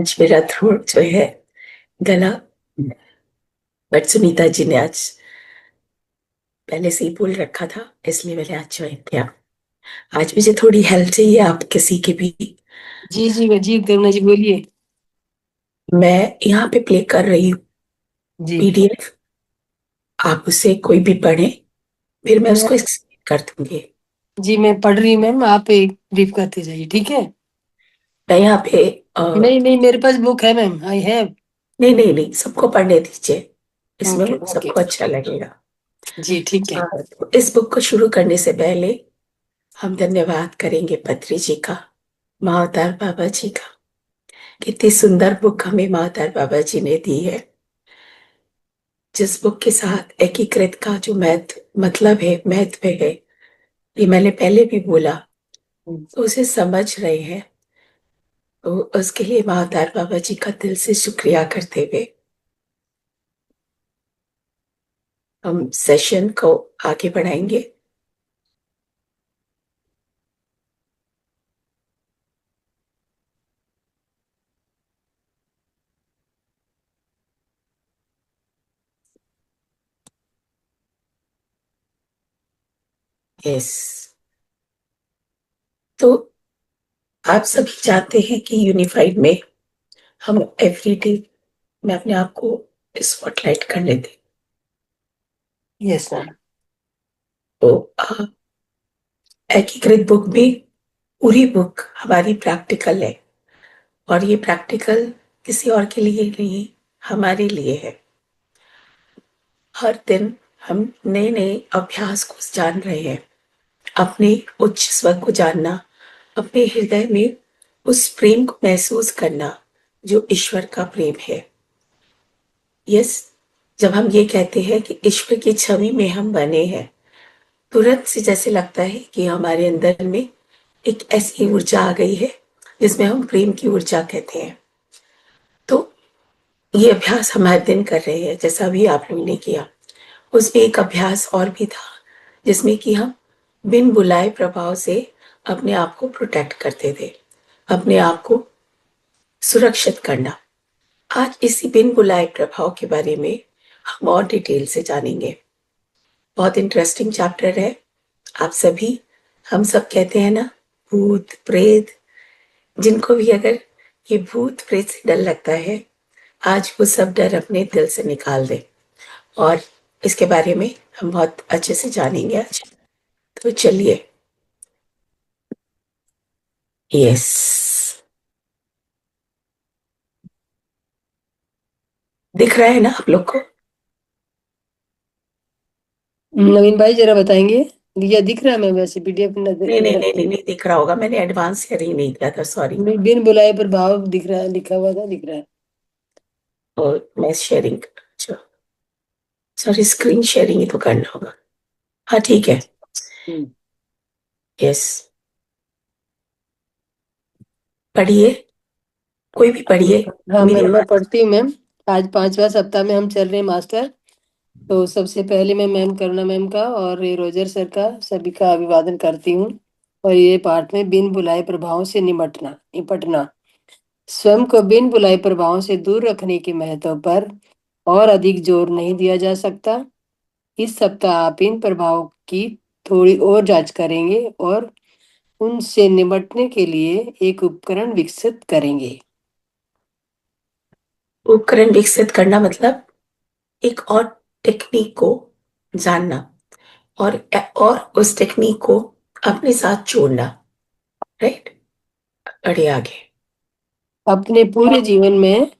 आज मेरा थ्रोट जो है, गला, बट सुनीता जी ने आज पहले से ही बोल रखा था, इसलिए मैंने आज ज्वाइन किया। आज मुझे थोड़ी हेल्प चाहिए आप किसी की भी। जी जी जी करुणा जी बोलिए। मैं यहाँ पे प्ले कर रही हूँ जी पीडीएफ। आप उसे कोई भी पढ़े, फिर मैं मैं उसको एक्सप्लेन कर दूंगी। जी मैं पढ़ रही हूँ मैम, आप एक ब्रीफ करते जाइए, ठीक है। मैं यहाँ पे नहीं नहीं, मेरे पास बुक है मैम, आई हैव। नहीं नहीं नहीं, सबको पढ़ने दीजिए, इसमें ओके ओके। सबको अच्छा लगेगा। जी ठीक है। तो इस बुक को शुरू करने से पहले हम धन्यवाद करेंगे पत्री जी का, महाअवतार बाबा जी का। कितनी सुंदर बुक हमें महाअवतार बाबा जी ने दी है, जिस बुक के साथ एकीकृत का जो मतलब है, महत्व है, ये मैंने पहले भी बोला, तो उसे समझ रहे हैं। तो उसके लिए महाअवतार बाबा जी का दिल से शुक्रिया करते हुए हम सेशन को आगे बढ़ाएंगे। यस, तो आप सभी जानते हैं कि यूनिफाइड में हम एवरीडे में अपने आप को स्पॉटलाइट करने दें। Yes ma'am. तो एकीकृत बुक में पूरी बुक हमारी प्रैक्टिकल है, और ये प्रैक्टिकल किसी और के लिए नहीं, हमारे लिए है। हर दिन हम नए नए अभ्यास को जान रहे हैं, अपने उच्च स्वर को जानना, अपने हृदय में उस प्रेम को महसूस करना जो ईश्वर का प्रेम है। यस, जब हम ये कहते हैं कि ईश्वर की छवि में हम बने हैं, तुरंत से जैसे लगता है कि हमारे अंदर में एक ऐसी ऊर्जा आ गई है जिसमें हम प्रेम की ऊर्जा कहते हैं। तो ये अभ्यास हम हर दिन कर रहे हैं, जैसा भी आप लोगों ने किया। उसमें एक अभ्यास और भी था, जिसमें कि हम बिन बुलाए प्रभाव से अपने आप को प्रोटेक्ट करते थे, अपने आप को सुरक्षित करना। आज इसी बिन बुलाए प्रभाव के बारे में हम और डिटेल से जानेंगे। बहुत इंटरेस्टिंग चैप्टर है। आप सभी, हम सब कहते हैं ना, भूत प्रेत, जिनको भी अगर ये भूत प्रेत से डर लगता है, आज वो सब डर अपने दिल से निकाल दे। और इसके बारे में हम बहुत अच्छे से जानेंगे आज। तो चलिए। यस, दिख रहा है ना आप लोग को? नवीन भाई जरा बताएंगे, या दिख रहा है मैम? वैसे पीडीएफ नहीं नहीं नजर। नहीं नहीं, नहीं दिख रहा होगा, मैंने एडवांस शेयरिंग नहीं किया था, सॉरी। बिन बुलाए प्रभाव दिख रहा है, लिखा हुआ था, दिख रहा है। और मैं शेयरिंग, अच्छा, सॉरी, स्क्रीन शेयरिंग ही तो करना होगा। हाँ ठीक है। हम्म। यस, पढ़िए, कोई भी पढ़िए, हाँ मेरी मैम, मैं आवाज। पढ़ती हूँ मैम। आज 5वां सप्ताह में हम चल रहे हैं मास्टर। तो सबसे पहले मैं मैम करुणा मैम का और ये रोजर सर का सभी का अभिवादन करती हूँ। और ये पाठ में बिन बुलाए प्रभावों से निपटना, स्वयं को बिन बुलाए प्रभावों से दूर रखने के महत्व पर और अधिक जोर नहीं दिया जा सकता। इस सप्ताह आप इन प्रभावों की थोड़ी और जांच करेंगे और उनसे निपटने के लिए एक उपकरण विकसित करेंगे। उपकरण विकसित करना मतलब एक और टेक्निक को जानना, और उस टेक्निक को अपने साथ जोड़ना। राइट, बढ़िया, आगे। अपने पूरे जीवन में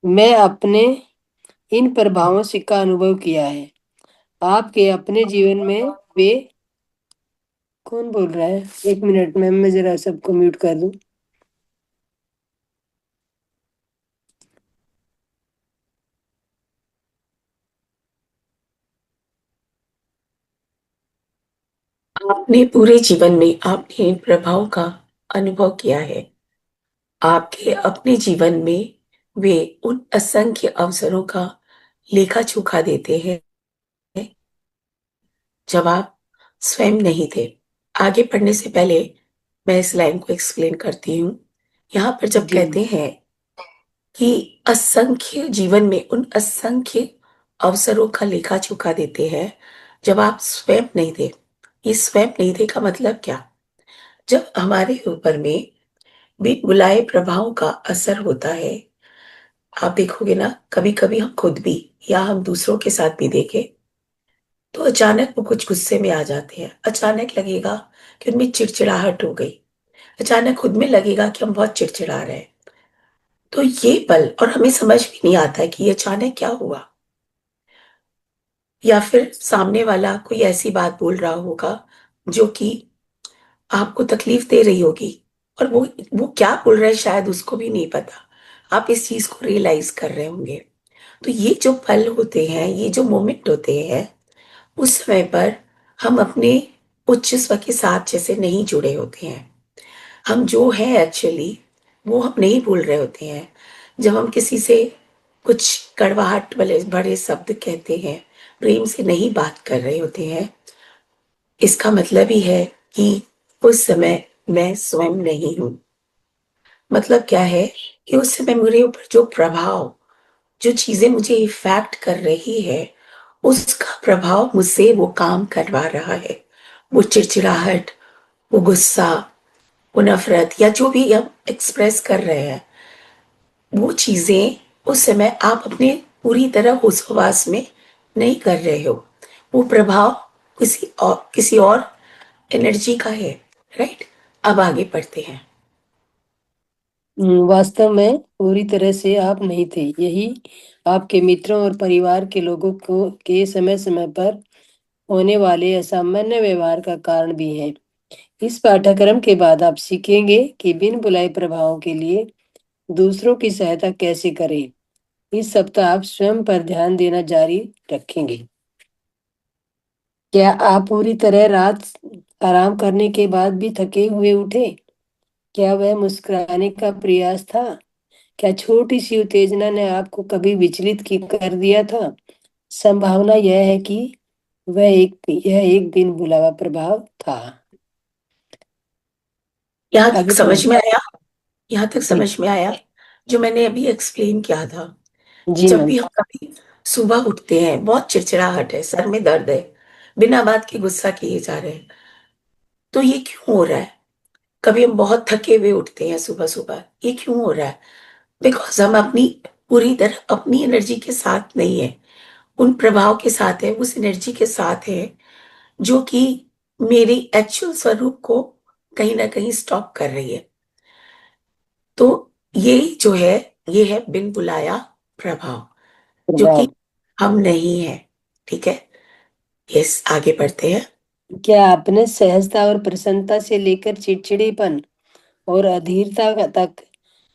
मैं अपने इन प्रभावों से का अनुभव किया है। आपके अपने जीवन में वे, कौन बोल रहा है? एक मिनट मैम, मैं जरा सबको म्यूट कर दूं। आपने पूरे जीवन में आपने इन प्रभाव का अनुभव किया है। आपके अपने जीवन में वे उन असंख्य अवसरों का लेखा जोखा देते हैं जब आप स्वयं नहीं थे। आगे पढ़ने से पहले मैं इस लाइन को एक्सप्लेन करती हूँ। यहाँ पर जब जी कहते हैं कि असंख्य जीवन में उन असंख्य अवसरों का लेखा चुका देते हैं जब आप स्वयं नहीं थे। ये स्वयं नहीं थे का मतलब क्या? जब हमारे ऊपर में बिन बुलाए प्रभाव का असर होता है, आप देखोगे ना, कभी कभी हम खुद भी या हम दूसरों के साथ भी देखें तो अचानक वो कुछ गुस्से में आ जाते हैं। अचानक लगेगा कि उनमें चिड़चिड़ाहट हो गई। अचानक खुद में लगेगा कि हम बहुत चिड़चिड़ा रहे हैं। तो ये पल, और हमें समझ भी नहीं आता है कि ये अचानक क्या हुआ। या फिर सामने वाला कोई ऐसी बात बोल रहा होगा जो कि आपको तकलीफ दे रही होगी, और वो क्या बोल रहा है शायद उसको भी नहीं पता। आप इस चीज को रियलाइज कर रहे होंगे। तो ये जो पल होते हैं, ये जो मोमेंट होते हैं, उस समय पर हम अपने उच्च स्व के साथ जैसे नहीं जुड़े होते हैं। हम जो है एक्चुअली वो हम नहीं भूल रहे होते हैं। जब हम किसी से कुछ कड़वाहट वाले बड़े शब्द कहते हैं, प्रेम से नहीं बात कर रहे होते हैं, इसका मतलब ही है कि उस समय मैं स्वयं नहीं हूं। मतलब क्या है कि उस समय मेरे ऊपर जो प्रभाव, जो चीजें मुझे इफेक्ट कर रही है, उसका प्रभाव मुझसे वो काम करवा रहा है। वो चिड़चिड़ाहट, वो गुस्सा, वो नफरत, या जो भी हम एक्सप्रेस कर रहे हैं, वो चीजें उस समय आप अपने पूरी तरह होश हवास में नहीं कर रहे हो। वो प्रभाव किसी और एनर्जी का है। राइट। अब आगे बढ़ते हैं। वास्तव में पूरी तरह से आप नहीं थे। यही आपके मित्रों और परिवार के लोगों को के समय समय पर होने वाले असामान्य व्यवहार का कारण भी है। इस पाठ्यक्रम के बाद आप सीखेंगे कि बिन बुलाए प्रभावों के लिए दूसरों की सहायता कैसे करें। इस सप्ताह आप स्वयं पर ध्यान देना जारी रखेंगे। क्या आप पूरी तरह रात आराम करने के बाद भी थके हुए उठे? क्या वह मुस्कुराने का प्रयास था? क्या छोटी सी उत्तेजना ने आपको कभी विचलित कर दिया था? संभावना यह है कि यह एक बिन बुलावा प्रभाव था। यहाँ तक आगे समझ पढ़। में आया? यहाँ तक जी। समझ में आया जो मैंने अभी एक्सप्लेन किया था, कि जी जब मैम। भी हम कभी सुबह उठते हैं, बहुत चिड़चिड़ाहट है, सर में दर्द है, बिना बात के गुस्सा किए जा रहे हैं, तो ये क्यों हो रहा है? कभी हम बहुत थके हुए उठते हैं सुबह सुबह, ये क्यों हो रहा है? बिकॉज हम अपनी पूरी तरह अपनी एनर्जी के साथ नहीं है, उन प्रभाव के साथ है, उस एनर्जी के साथ है जो कि मेरी एक्चुअल स्वरूप को कहीं ना कहीं स्टॉप कर रही है। तो ये जो है, ये है बिन बुलाया प्रभाव, जो कि प्रभाव। हम नहीं है। ठीक है। यस, आगे बढ़ते हैं। क्या आपने सहजता और प्रसन्नता से लेकर चिड़चिड़ेपन और अधीरता तक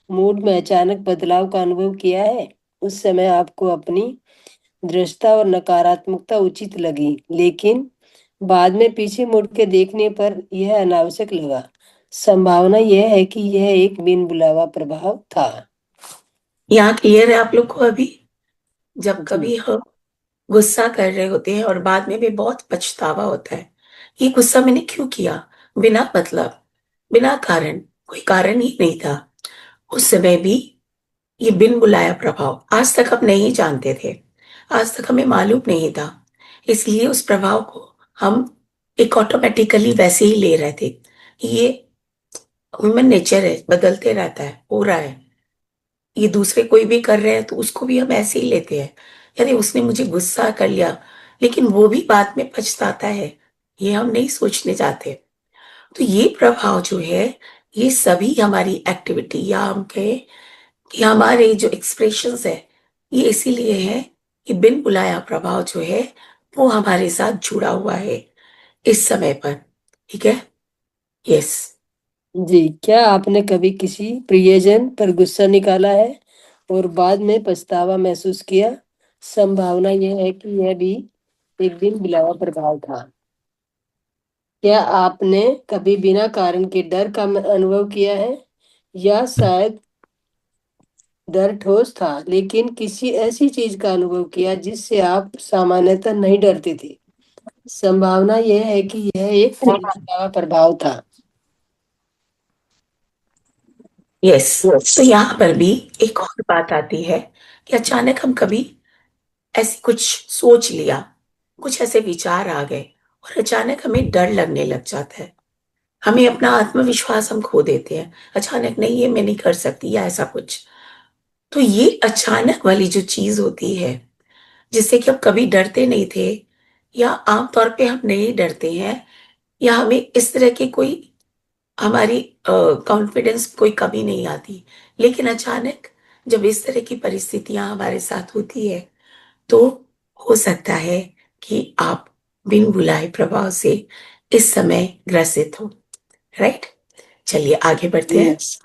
मूड में अचानक बदलाव का अनुभव किया है? उस समय आपको अपनी दृढ़ता और नकारात्मकता उचित लगी, लेकिन बाद में पीछे मुड़ के देखने पर यह अनावश्यक लगा। संभावना यह है कि यह एक बिन बुलावा प्रभाव था। यहाँ क्लियर है आप लोग को अभी? जब जी। कभी हम गुस्सा कर रहे होते हैं और बाद में भी बहुत पछतावा होता है, ये गुस्सा मैंने क्यों किया, बिना मतलब, बिना कारण, कोई कारण ही नहीं था, उस समय भी ये बिन बुलाया प्रभाव आज तक हम नहीं जानते थे, आज तक हमें मालूम नहीं था। इसलिए उस प्रभाव को हम एक ऑटोमेटिकली वैसे ही ले रहे थे। ये ह्यूमन नेचर है, बदलते रहता है, हो रहा है। ये दूसरे कोई भी कर रहे हैं तो उसको भी हम ऐसे ही लेते हैं। यदि उसने मुझे गुस्सा कर लिया, लेकिन वो भी बाद में पछताता है, ये हम नहीं सोचने जाते। तो ये प्रभाव जो है, ये सभी हमारी एक्टिविटी, या हम कहें कि हमारे जो एक्सप्रेशंस है, ये इसीलिए है कि बिन बुलाया प्रभाव जो है वो हमारे साथ जुड़ा हुआ है इस समय पर। ठीक है। यस। जी। क्या आपने कभी किसी प्रियजन पर गुस्सा निकाला है और बाद में पछतावा महसूस किया? संभावना यह है कि यह भी एक बिन बुलावा प्रभाव था। क्या आपने कभी बिना कारण के डर का अनुभव किया है, या शायद डर ठोस था लेकिन किसी ऐसी चीज का अनुभव किया जिससे आप सामान्यतः नहीं डरते थे? संभावना यह है कि यह एक बिन बुलावा प्रभाव था। यस। तो यहाँ पर भी एक और बात आती है कि अचानक हम कभी ऐसी कुछ सोच लिया, कुछ ऐसे विचार आ गए और अचानक हमें डर लगने लग जाता है, हमें अपना आत्मविश्वास हम खो देते हैं, अचानक नहीं ये मैं नहीं कर सकती या ऐसा कुछ। तो ये अचानक वाली जो चीज होती है, जिससे कि हम कभी डरते नहीं थे या आमतौर पे हम नहीं डरते हैं, या हमें इस तरह की कोई हमारी कॉन्फिडेंस कोई कमी नहीं आती, लेकिन अचानक जब इस तरह की परिस्थितियां हमारे साथ होती है, तो हो सकता है कि आप बिन बुलाए प्रभाव से इस समय ग्रसित हो। राइट। चलिए आगे बढ़ते हैं। यस।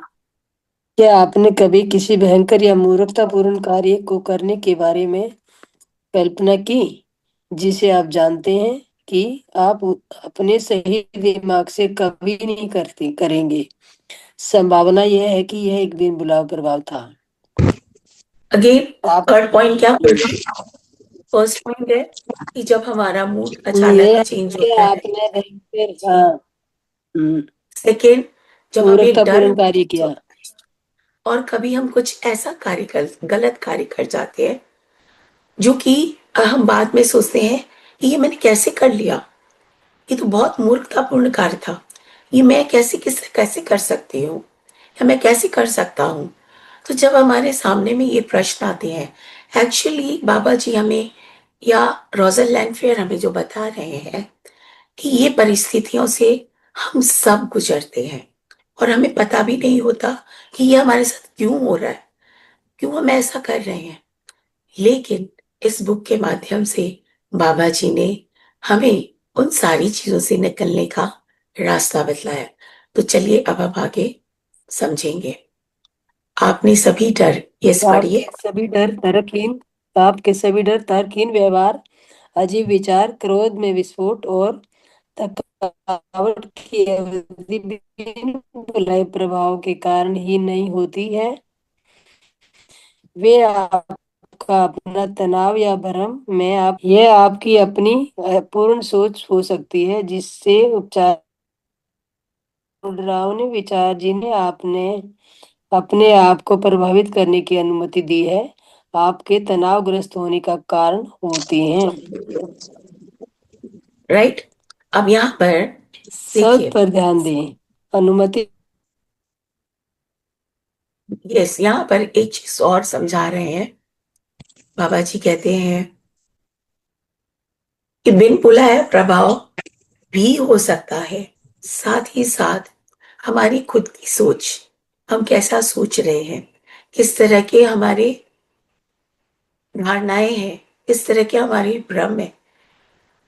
क्या आपने कभी किसी भयंकर या मूर्खतापूर्ण कार्य को करने के बारे में कल्पना की, जिसे आप जानते हैं कि आप अपने सही दिमाग से कभी नहीं करते करेंगे? संभावना यह है कि यह एक दिन बुलाव प्रभाव था। अगेन, आप थर्ड पॉइंट क्या बोल रहे हैं? फर्स्ट पॉइंट है कि जब हमारा मूड ये अचानक है चेंज कि होता है। आपने भयंकर, हाँ, सेकेंड, जब हमें डर, मूर्खतापूर्ण कार्य किया। और कभी हम कुछ ऐसा कार्य कर गलत कार्य कर जाते हैं जो कि हम बाद में सोचते हैं कि ये मैंने कैसे कर लिया, ये तो बहुत मूर्खतापूर्ण कार्य था, ये मैं कैसे किस कैसे कर सकती हूँ, या मैं कैसे कर सकता हूँ। तो जब हमारे सामने में ये प्रश्न आते हैं, एक्चुअली बाबा जी हमें या रोजर लैंडफेयर हमें जो बता रहे हैं कि ये परिस्थितियों से हम सब गुजरते हैं और हमें पता भी नहीं होता कि ये हमारे साथ क्यों हो रहा है, क्यों हम ऐसा कर रहे हैं। लेकिन इस बुक के माध्यम से बाबा जी ने हमें उन सारी चीजों से निकलने का रास्ता बतलाया। तो चलिए अब हम आगे समझेंगे। आपने सभी डर, यस पढ़िए। आपके सभी डर, तर्कहीन व्यवहार, अजीब विचार, क्रोध में विस्फोट और थकावट की अवधि बिन बुलाए प्रभाव के कारण ही नहीं होती है। वे आपका अपना तनाव या भ्रम में आप यह आपकी अपनी पूर्ण सोच हो सकती है, जिससे उपचार डरावने विचार जिन्हें आपने अपने आप को प्रभावित करने की अनुमति दी है, आपके तनावग्रस्त होने का कारण होती हैं। राइट। अब यहाँ पर शब्द देखिए, पर ध्यान दें। अनुमति। यस, यहाँ पर एक चीज और समझा रहे हैं। बाबा जी कहते हैं कि बिन बुलाए प्रभाव भी हो सकता है, साथ ही साथ हमारी खुद की सोच, हम कैसा सोच रहे हैं, किस तरह के हमारे धारणाएं हैं, किस तरह के हमारे भ्रम है,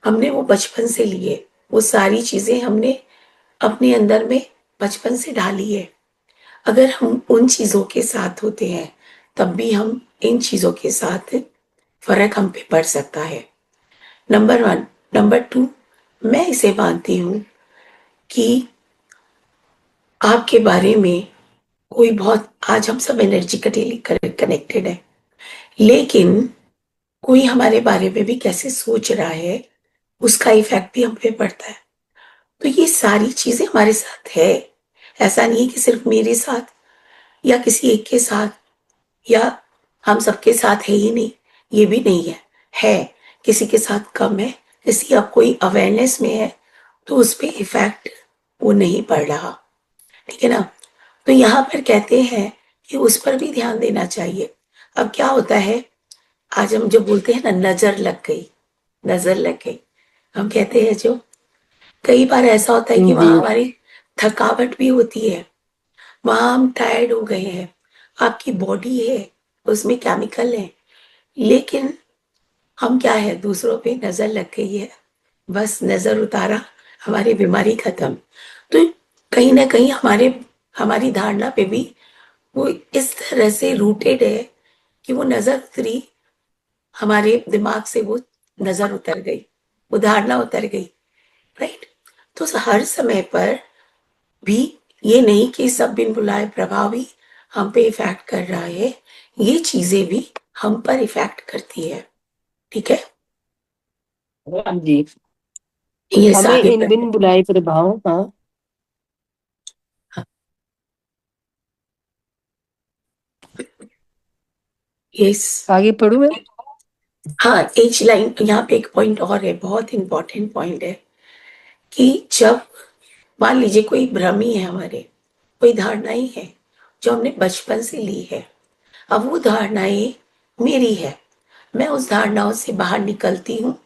हमने वो बचपन से लिए, वो सारी चीजें हमने अपने अंदर में बचपन से ढाली है। अगर हम उन चीजों के साथ होते हैं, तब भी हम इन चीजों के साथ फर्क हम पे पड़ सकता है। Number one. नंबर टू, मैं इसे मानती हूँ कि आपके बारे में कोई बहुत, आज हम सब एनर्जिकली कनेक्टेड है, लेकिन कोई हमारे बारे में भी कैसे सोच रहा है, उसका इफेक्ट भी हम पे पड़ता है। तो ये सारी चीजें हमारे साथ है। ऐसा नहीं है कि सिर्फ मेरे साथ या किसी एक के साथ या हम सबके साथ है ही नहीं, ये भी नहीं है। है, किसी के साथ कम है, किसी अब कोई अवेयरनेस में है, तो उस पे इफेक्ट वो नहीं पड़ रहा। ठीक है ना। तो यहाँ पर कहते हैं कि उस पर भी ध्यान देना चाहिए। अब क्या होता है, आज हम जो बोलते हैं ना, नजर लग गई, नजर लग गई, हम कहते हैं जो, कई बार ऐसा होता है कि जी। वहां हमारी थकावट भी होती है, वहां हम टायर्ड हो गए हैं, आपकी बॉडी है, उसमें केमिकल है, लेकिन हम क्या है, दूसरों पे नजर लग गई है, बस नजर उतारा, हमारी बीमारी खत्म। तो कहीं ना कहीं हमारे हमारी धारणा पे भी वो इस तरह से रूटेड है कि वो नजर उतरी, हमारे दिमाग से वो नजर उतर गई, वो धारणा उतर गई। राइट। तो हर समय पर भी ये नहीं कि सब बिन बुलाए प्रभावी हम पे इफेक्ट कर रहा है, ये चीजें भी हम पर इफेक्ट करती है। ठीक है। जी। ये हमें आगे इन बढ़ते। बिन बुलाए प्रभाव, हाँ, यस। आगे पढ़ूं मैं? हाँ, एज लाइन यहाँ पे एक पॉइंट और है, बहुत इंपॉर्टेंट पॉइंट है कि जब मान लीजिए कोई भ्रम ही है हमारे, कोई धारणाएं है जो हमने बचपन से ली है, अब वो धारणाएं मेरी है, मैं उस धारणाओं से बाहर निकलती हूँ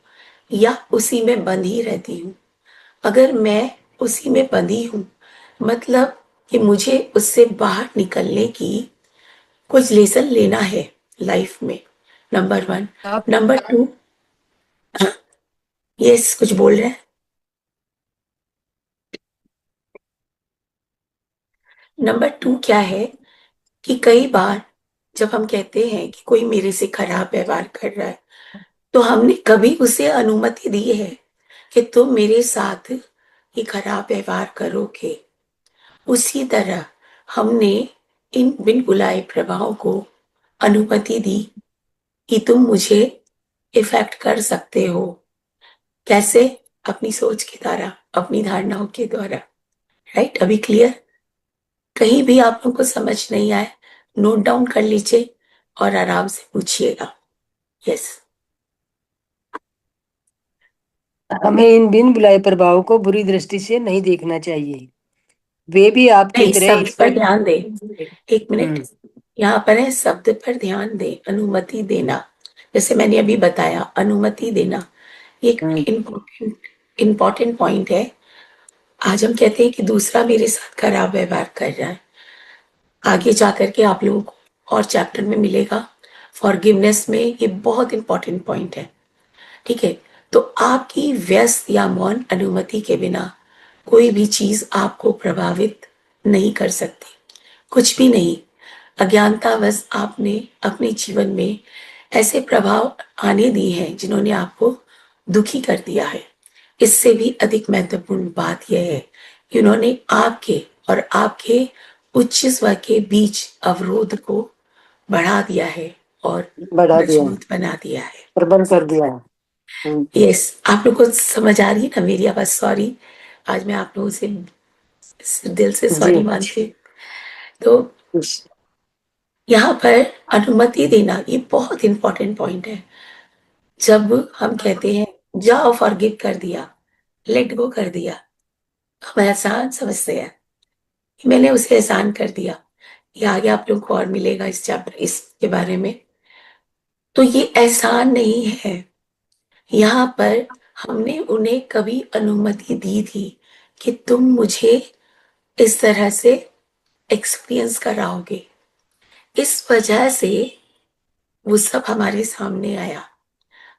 या उसी में बंधी रहती हूँ। अगर मैं उसी में बंधी हूँ, मतलब कि मुझे उससे बाहर निकलने की कुछ लेसन लेना है लाइफ में, नंबर वन। आप नंबर टू, यस कुछ बोल रहे हैं। नंबर टू क्या है कि कई बार जब हम कहते हैं कि कोई मेरे से खराब व्यवहार कर रहा है, तो हमने कभी उसे अनुमति दी है कि तुम मेरे साथ ये खराब व्यवहार करोगे। उसी तरह हमने इन बिन बुलाए प्रभावों को अनुमति दी कि तुम मुझे इफेक्ट कर सकते हो। कैसे? अपनी सोच के द्वारा, अपनी धारणाओं के द्वारा। राइट? अभी क्लियर? कहीं भी आप लोगों को समझ नहीं आए, नोट डाउन कर लीजिए और आराम से पूछिएगा। यस। हमें इन बिन बुलाए प्रभावों को बुरी दृष्टि से नहीं देखना चाहिए। वे भी आपकी नहीं, तरह शब्द पर ईश्वर। ध्यान दें। एक मिनट, हम्म। यहाँ पर है शब्द पर ध्यान दें, अनुमति देना। जैसे मैंने अभी बताया, अनुमति देना ये एक हम्म। इम्पोर्टेंट पॉइंट है। आज हम कहते हैं कि दूसरा मेरे साथ खराब व्यवहार कर रहा है, आगे जाकर के आप लोगों को और चैप्टर में मिलेगा, फॉरगिवनेस में ये बहुत इंपॉर्टेंट पॉइंट है। ठीक है? तो आपकी व्यस्त या मौन अनुमति के बिना कोई भी चीज आपको प्रभावित नहीं कर सकती, कुछ भी नहीं। अज्ञानतावश आपने अपने जीवन में ऐसे प्रभाव आने दिए हैं जिन्होंने आपको दुखी कर दिया है। इससे भी अधिक महत्वपूर्ण बात यह है कि उन्होंने आपके और आपके उच्च स्वर के बीच अवरोध को बढ़ा दिया है और बढ़ा दिया, मजबूत बना दिया है। प्रबल कर दिया। यस, आप लोग को समझ आ रही है ना मेरी आवाज? सॉरी, आज मैं आप लोगों से दिल से जी। सॉरी मानती हूँ। तो यहाँ पर अनुमति देना ये बहुत इंपॉर्टेंट पॉइंट है। जब हम कहते हैं जाओ फॉरगिव कर दिया, लेट गो कर दिया, हम एहसान समझते हैं कि मैंने उसे एहसान कर दिया। ये आगे आप लोगों को और मिलेगा इस चैप्टर इसके बारे में। तो ये एहसान नहीं है। यहाँ पर हमने उन्हें कभी अनुमति दी थी कि तुम मुझे इस तरह से एक्सपीरियंस कराओगे, इस वजह से वो सब हमारे सामने आया।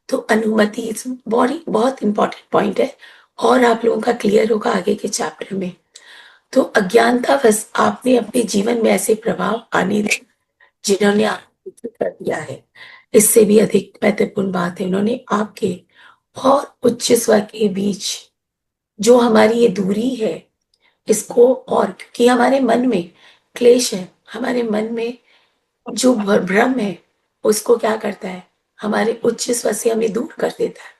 तो अनुमति बहुत बहुत इंपॉर्टेंट पॉइंट है और आप लोगों का क्लियर होगा आगे के चैप्टर में। तो अज्ञानता बस आपने अपने जीवन में ऐसे प्रभाव आने दिए जिन्होंने आपको दुखी कर दिया है। इससे भी अधिक महत्वपूर्ण बात है, उन्होंने आपके और उच्च स्वर के बीच जो हमारी ये दूरी है इसको, और क्योंकि हमारे मन में क्लेश है, हमारे मन में जो भ्रम है उसको क्या करता है, हमारे उच्च स्वर से हमें दूर कर देता है।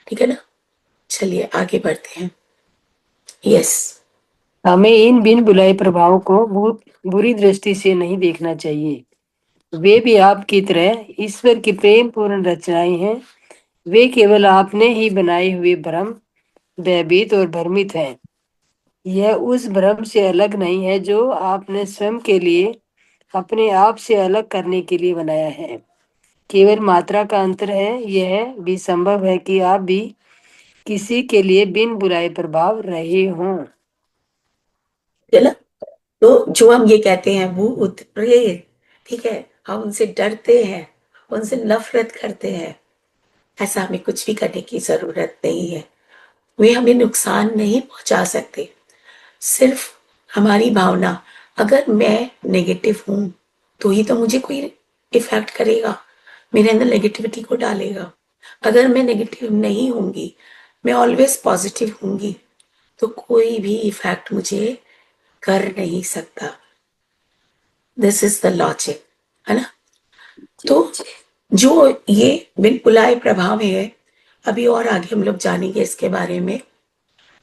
ठीक है ना? चलिए आगे बढ़ते हैं। यस। हमें इन बिन बुलाए प्रभावों को बुरी दृष्टि से नहीं देखना चाहिए। वे भी आपकी तरह ईश्वर की प्रेम पूर्ण रचनाएं हैं। वे केवल आपने ही बनाए हुए भ्रम, भयभीत और भ्रमित हैं। यह उस भ्रम से अलग नहीं है जो आपने स्वयं के लिए अपने आप से अलग करने के लिए बनाया है। केवल मात्रा का अंतर है। यह भी संभव है कि आप भी किसी के लिए बिन बुलाए प्रभाव रहे हों। चलो, तो जो हम ये कहते हैं भूत प्रेत, ठीक है, हम उनसे डरते हैं, उनसे नफरत करते हैं, ऐसा हमें कुछ भी करने की जरूरत नहीं है। वे हमें नुकसान नहीं पहुंचा सकते। सिर्फ हमारी भावना, अगर मैं नेगेटिव हूं तो ही तो मुझे कोई इफेक्ट करेगा, मेरे अंदर नेगेटिविटी को डालेगा। अगर मैं नेगेटिव नहीं होंगी, मैं ऑलवेज पॉजिटिव होंगी, तो कोई भी इफेक्ट मुझे कर नहीं सकता। दिस इज द लॉजिक, है ना? तो जो ये बिन बुलाए प्रभाव है, अभी और आगे हम लोग जानेंगे इसके बारे में,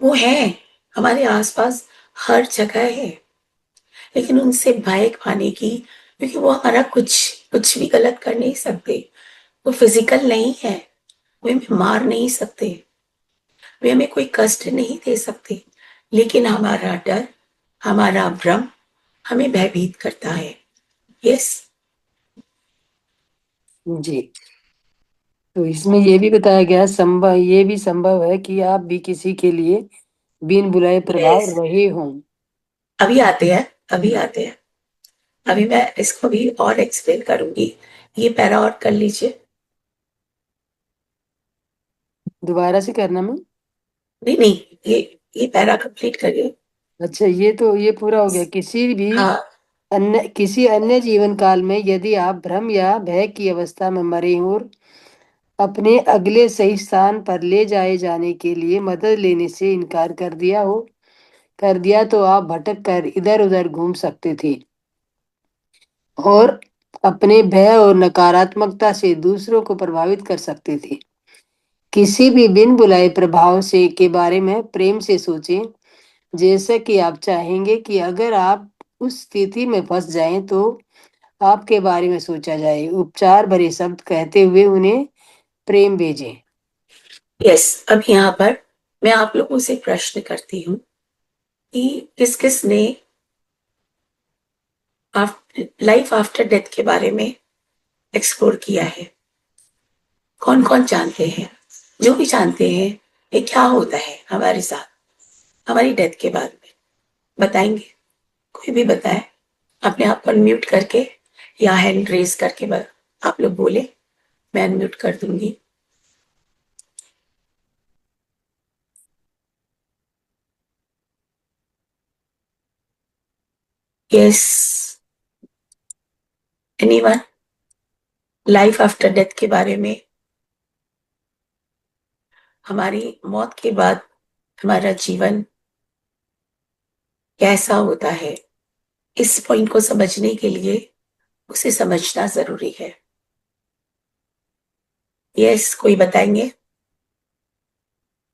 वो है हमारे आसपास हर जगह है। लेकिन उनसे भय पाने की, क्योंकि वो हमारा कुछ कुछ भी गलत कर नहीं सकते। वो फिजिकल नहीं है, वे हमें मार नहीं सकते, वे हमें कोई कष्ट नहीं दे सकते, लेकिन हमारा डर, हमारा भ्रम हमें भयभीत करता है। यस। जी। तो इसमें ये भी बताया गया, संभव, ये भी संभव है कि आप भी किसी के लिए बिन बुलाए प्रभाव यस, रहे हों। अभी आते हैं, अभी आते हैं। अभी मैं इसको भी और एक्सप्लेन करूंगी। ये पैरा और कर लीजिए। दोबारा से करना मैं। नहीं नहीं, ये पैरा कंप्लीट करिए। अच्छा, ये तो ये पूरा हो गया। हाँ। किसी अन्य जीवन काल में यदि आप भ्रम या भय की अवस्था में मरे हों और अपने अगले सही स्थान पर ले जाए जाने के लिए मदद लेने से इनकार कर दिया तो आप भटक कर इधर उधर घूम सकते थे और अपने भय और नकारात्मकता से दूसरों को प्रभावित कर सकते थे। किसी भी बिन बुलाए प्रभाव से के बारे में प्रेम से सोचें, जैसा कि आप चाहेंगे कि अगर आप उस स्थिति में फंस जाएं तो आपके बारे में सोचा जाए। उपचार भरे शब्द कहते हुए उन्हें प्रेम भेजें। यस, अब यहाँ पर मैं आप लोगों से प्रश्न करती हूँ कि किस किस ने लाइफ आफ्टर डेथ के बारे में एक्सप्लोर किया है? कौन कौन जानते हैं? जो भी जानते हैं, ये क्या होता है हमारे साथ हमारी डेथ के बाद में, बताएंगे? कोई भी बताए, अपने आप को अनम्यूट करके या हैंड रेज करके आप लोग बोले, मैं अनम्यूट कर दूंगी। Yes, anyone? Life after death के बारे में, हमारी मौत के बाद हमारा जीवन कैसा होता है, इस पॉइंट को समझने के लिए उसे समझना जरूरी है। यस, कोई बताएंगे?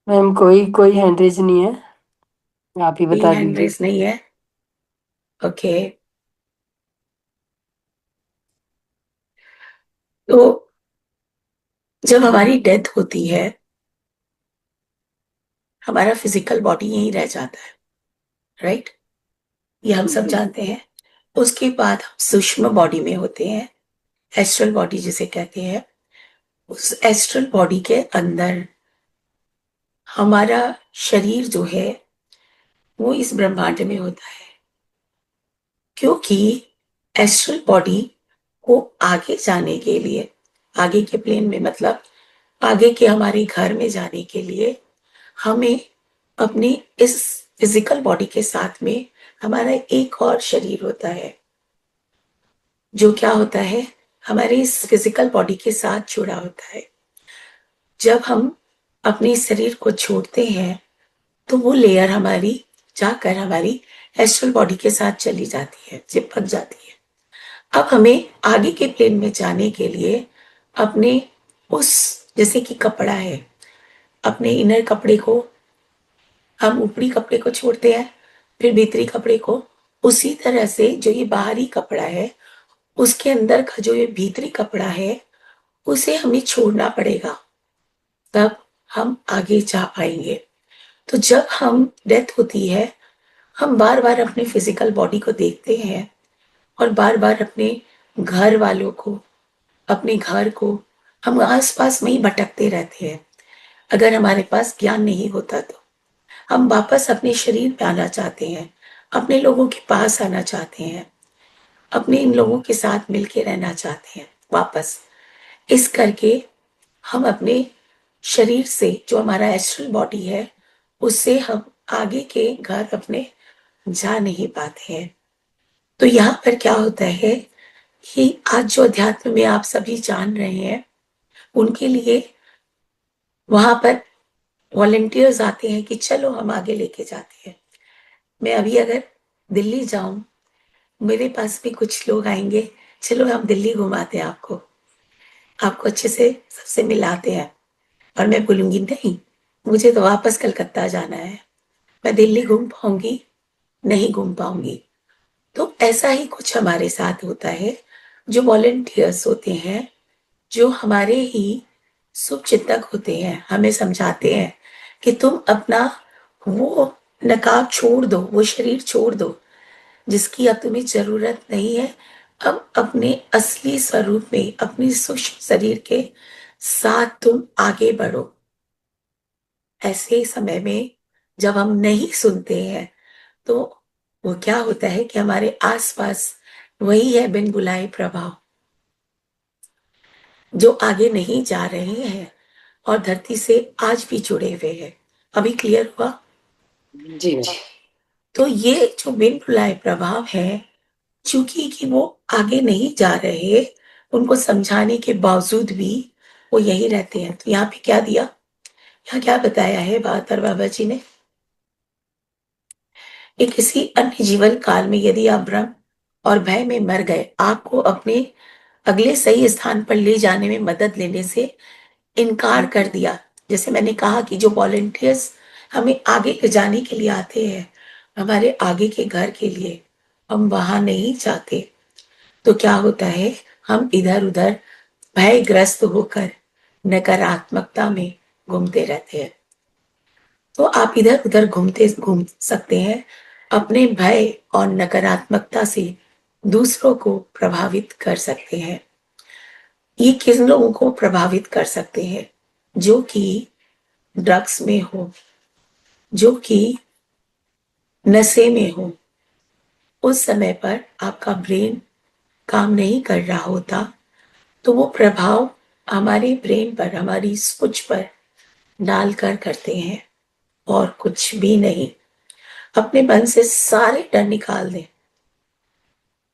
मैम, कोई कोई हैंड रेज नहीं है, आप ही कोई बता हैंड दीजिए। रेस नहीं है? ओके। तो जब हमारी डेथ होती है, हमारा फिजिकल बॉडी यहीं रह जाता है, राइट? ये हम सब जी। जानते हैं। उसके बाद हम सूक्ष्म बॉडी में होते हैं, एस्ट्रल बॉडी जिसे कहते हैं। उस एस्ट्रल बॉडी के अंदर हमारा शरीर जो है वो इस ब्रह्मांड में होता है, क्योंकि एस्ट्रल बॉडी को आगे जाने के लिए, आगे के प्लेन में मतलब आगे के हमारे घर में जाने के लिए, हमें अपने इस फिजिकल बॉडी के साथ में हमारा एक और शरीर होता है, जो क्या होता है, हमारे इस फिजिकल बॉडी के साथ जुड़ा होता है। जब हम अपने शरीर को छोड़ते हैं तो वो लेयर हमारी जाकर हमारी एस्ट्रल बॉडी के साथ चली जाती है, चिपक जाती है। अब हमें आगे के प्लेन में जाने के लिए अपने उस, जैसे कि कपड़ा है, अपने इनर कपड़े को, हम ऊपरी कपड़े को छोड़ते हैं, फिर भीतरी कपड़े को, उसी तरह से जो ये बाहरी कपड़ा है उसके अंदर का जो ये भीतरी कपड़ा है उसे हमें छोड़ना पड़ेगा, तब हम आगे जा पाएंगे। तो जब हम डेथ होती है, हम बार बार अपने फिजिकल बॉडी को देखते हैं और बार बार अपने घर वालों को, अपने घर को, हम आसपास में ही भटकते रहते हैं। अगर हमारे पास ज्ञान नहीं होता तो हम वापस अपने शरीर पे आना चाहते हैं, अपने लोगों के पास आना चाहते हैं, अपने इन लोगों के साथ मिलके रहना चाहते हैं वापस। इस करके हम अपने शरीर से, जो हमारा एस्ट्रल बॉडी है, उससे हम आगे के घर अपने जा नहीं पाते हैं। तो यहाँ पर क्या होता है कि आज जो अध्यात्म में आप सभी जान रहे हैं, उनके लिए वहां पर वॉलेंटियर्स आते हैं कि चलो हम आगे लेके जाते हैं। मैं अभी अगर दिल्ली जाऊं, मेरे पास भी कुछ लोग आएंगे, चलो हम दिल्ली घुमाते हैं आपको, आपको अच्छे से सबसे मिलाते हैं। और मैं बोलूंगी नहीं, मुझे तो वापस कलकत्ता जाना है, मैं दिल्ली घूम पाऊंगी नहीं घूम पाऊंगी। तो ऐसा ही कुछ हमारे साथ होता है। जो वॉलंटियर्स होते हैं, जो हमारे ही शुभचिंतक होते हैं, हमें समझाते हैं कि तुम अपना वो नकाब छोड़ दो, वो शरीर छोड़ दो जिसकी अब तुम्हें जरूरत नहीं है। अब अपने असली स्वरूप में, अपने सूक्ष्म शरीर के साथ तुम आगे बढ़ो। ऐसे समय में जब हम नहीं सुनते हैं, तो वो क्या होता है कि हमारे आसपास वही है बिन बुलाए प्रभाव, जो आगे नहीं जा रहे हैं और धरती से आज भी जुड़े हुए हैं। अभी क्लियर हुआ? जी मैम। तो ये जो बिन बुलाए प्रभाव है, चूंकि कि वो आगे नहीं जा रहे, उनको समझाने के बावजूद भी वो यही रहते हैं। तो यहाँ पे क्या दिया, यहाँ क्या बताया है बहादुर बाबा जी ने, कि किसी अन्य जीवन काल में यदि आप भ्रम और भय में मर गए, आपको अपने अगले सही स्थान पर ले जाने में मदद लेने से इनकार कर दिया। जैसे मैंने कहा कि जो वॉलंटियर्स हमें आगे ले जाने के लिए आते हैं, हमारे आगे के घर के लिए, हम वहां नहीं जाते, तो क्या होता है, हम इधर उधर भयग्रस्त होकर नकारात्मकता में घूमते रहते हैं। तो आप इधर उधर घूम सकते हैं, अपने भय और नकारात्मकता से दूसरों को प्रभावित कर सकते हैं। ये किन लोगों को प्रभावित कर सकते हैं? जो कि ड्रग्स में हो, जो कि नशे में हो। उस समय पर आपका ब्रेन काम नहीं कर रहा होता, तो वो प्रभाव हमारे ब्रेन पर, हमारी सोच पर डालकर करते हैं, और कुछ भी नहीं। अपने मन से सारे डर निकाल दें।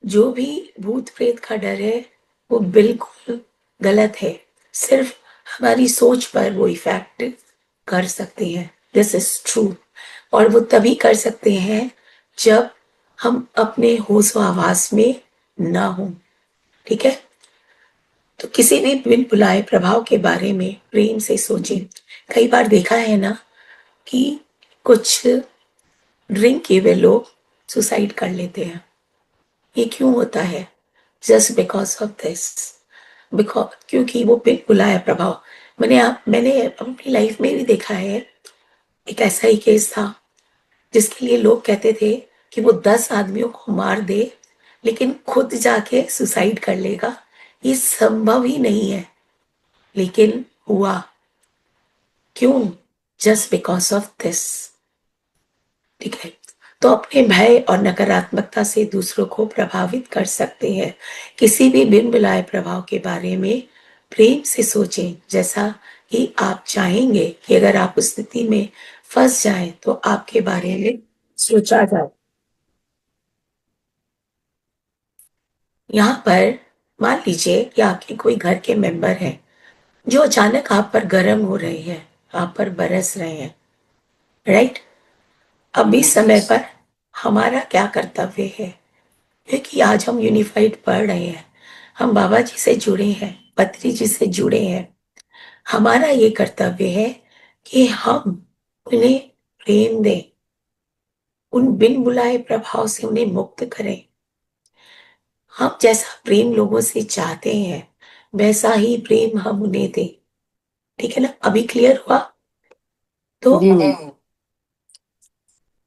जो भी भूत प्रेत का डर है, वो बिल्कुल गलत है। सिर्फ हमारी सोच पर वो इफेक्ट कर सकते हैं। This is true. और वो तभी कर सकते हैं जब हम अपने होश व आवाज में ना हो। ठीक है? तो किसी भी बिन बुलाए प्रभाव के बारे में प्रेम से सोचें। कई बार देखा है ना कि कुछ ड्रिंक किए हुए लोग सुसाइड कर लेते हैं। ये क्यों होता है? Just because of this. Because क्योंकि वो बिन बुलाया प्रभाव, मैंने अपनी लाइफ में भी देखा है। एक ऐसा ही केस था जिसके लिए लोग कहते थे कि वो 10 आदमियों को मार दे, लेकिन खुद जाके सुसाइड कर लेगा। ये संभव ही नहीं है, लेकिन हुआ। क्यों? Just because of this. ठीक है? तो अपने भय और नकारात्मकता से दूसरों को प्रभावित कर सकते हैं। किसी भी बिन बुलाए प्रभाव के बारे में प्रेम से सोचें, जैसा कि आप चाहेंगे कि अगर आप उस स्थिति में फंस जाएं तो आपके बारे में सोचा जाए। यहाँ पर मान लीजिए कि आपके कोई घर के मेंबर हैं जो अचानक आप पर गर्म हो रहे हैं, आप पर बरस रहे हैं, राइट? अब इस समय पर हमारा क्या कर्तव्य है? क्योंकि आज हम यूनिफाइड पढ़ रहे हैं, हम बाबा जी से जुड़े हैं, पत्री जी से जुड़े हैं। हमारा ये कर्तव्य है कि हम उन्हें प्रेम दें, उन बिन बुलाए प्रभाव से उन्हें मुक्त करें। हम जैसा प्रेम लोगों से चाहते हैं, वैसा ही प्रेम हम उन्हें दें। ठीक है ना? अभी क्लियर हुआ? तो जी मैम।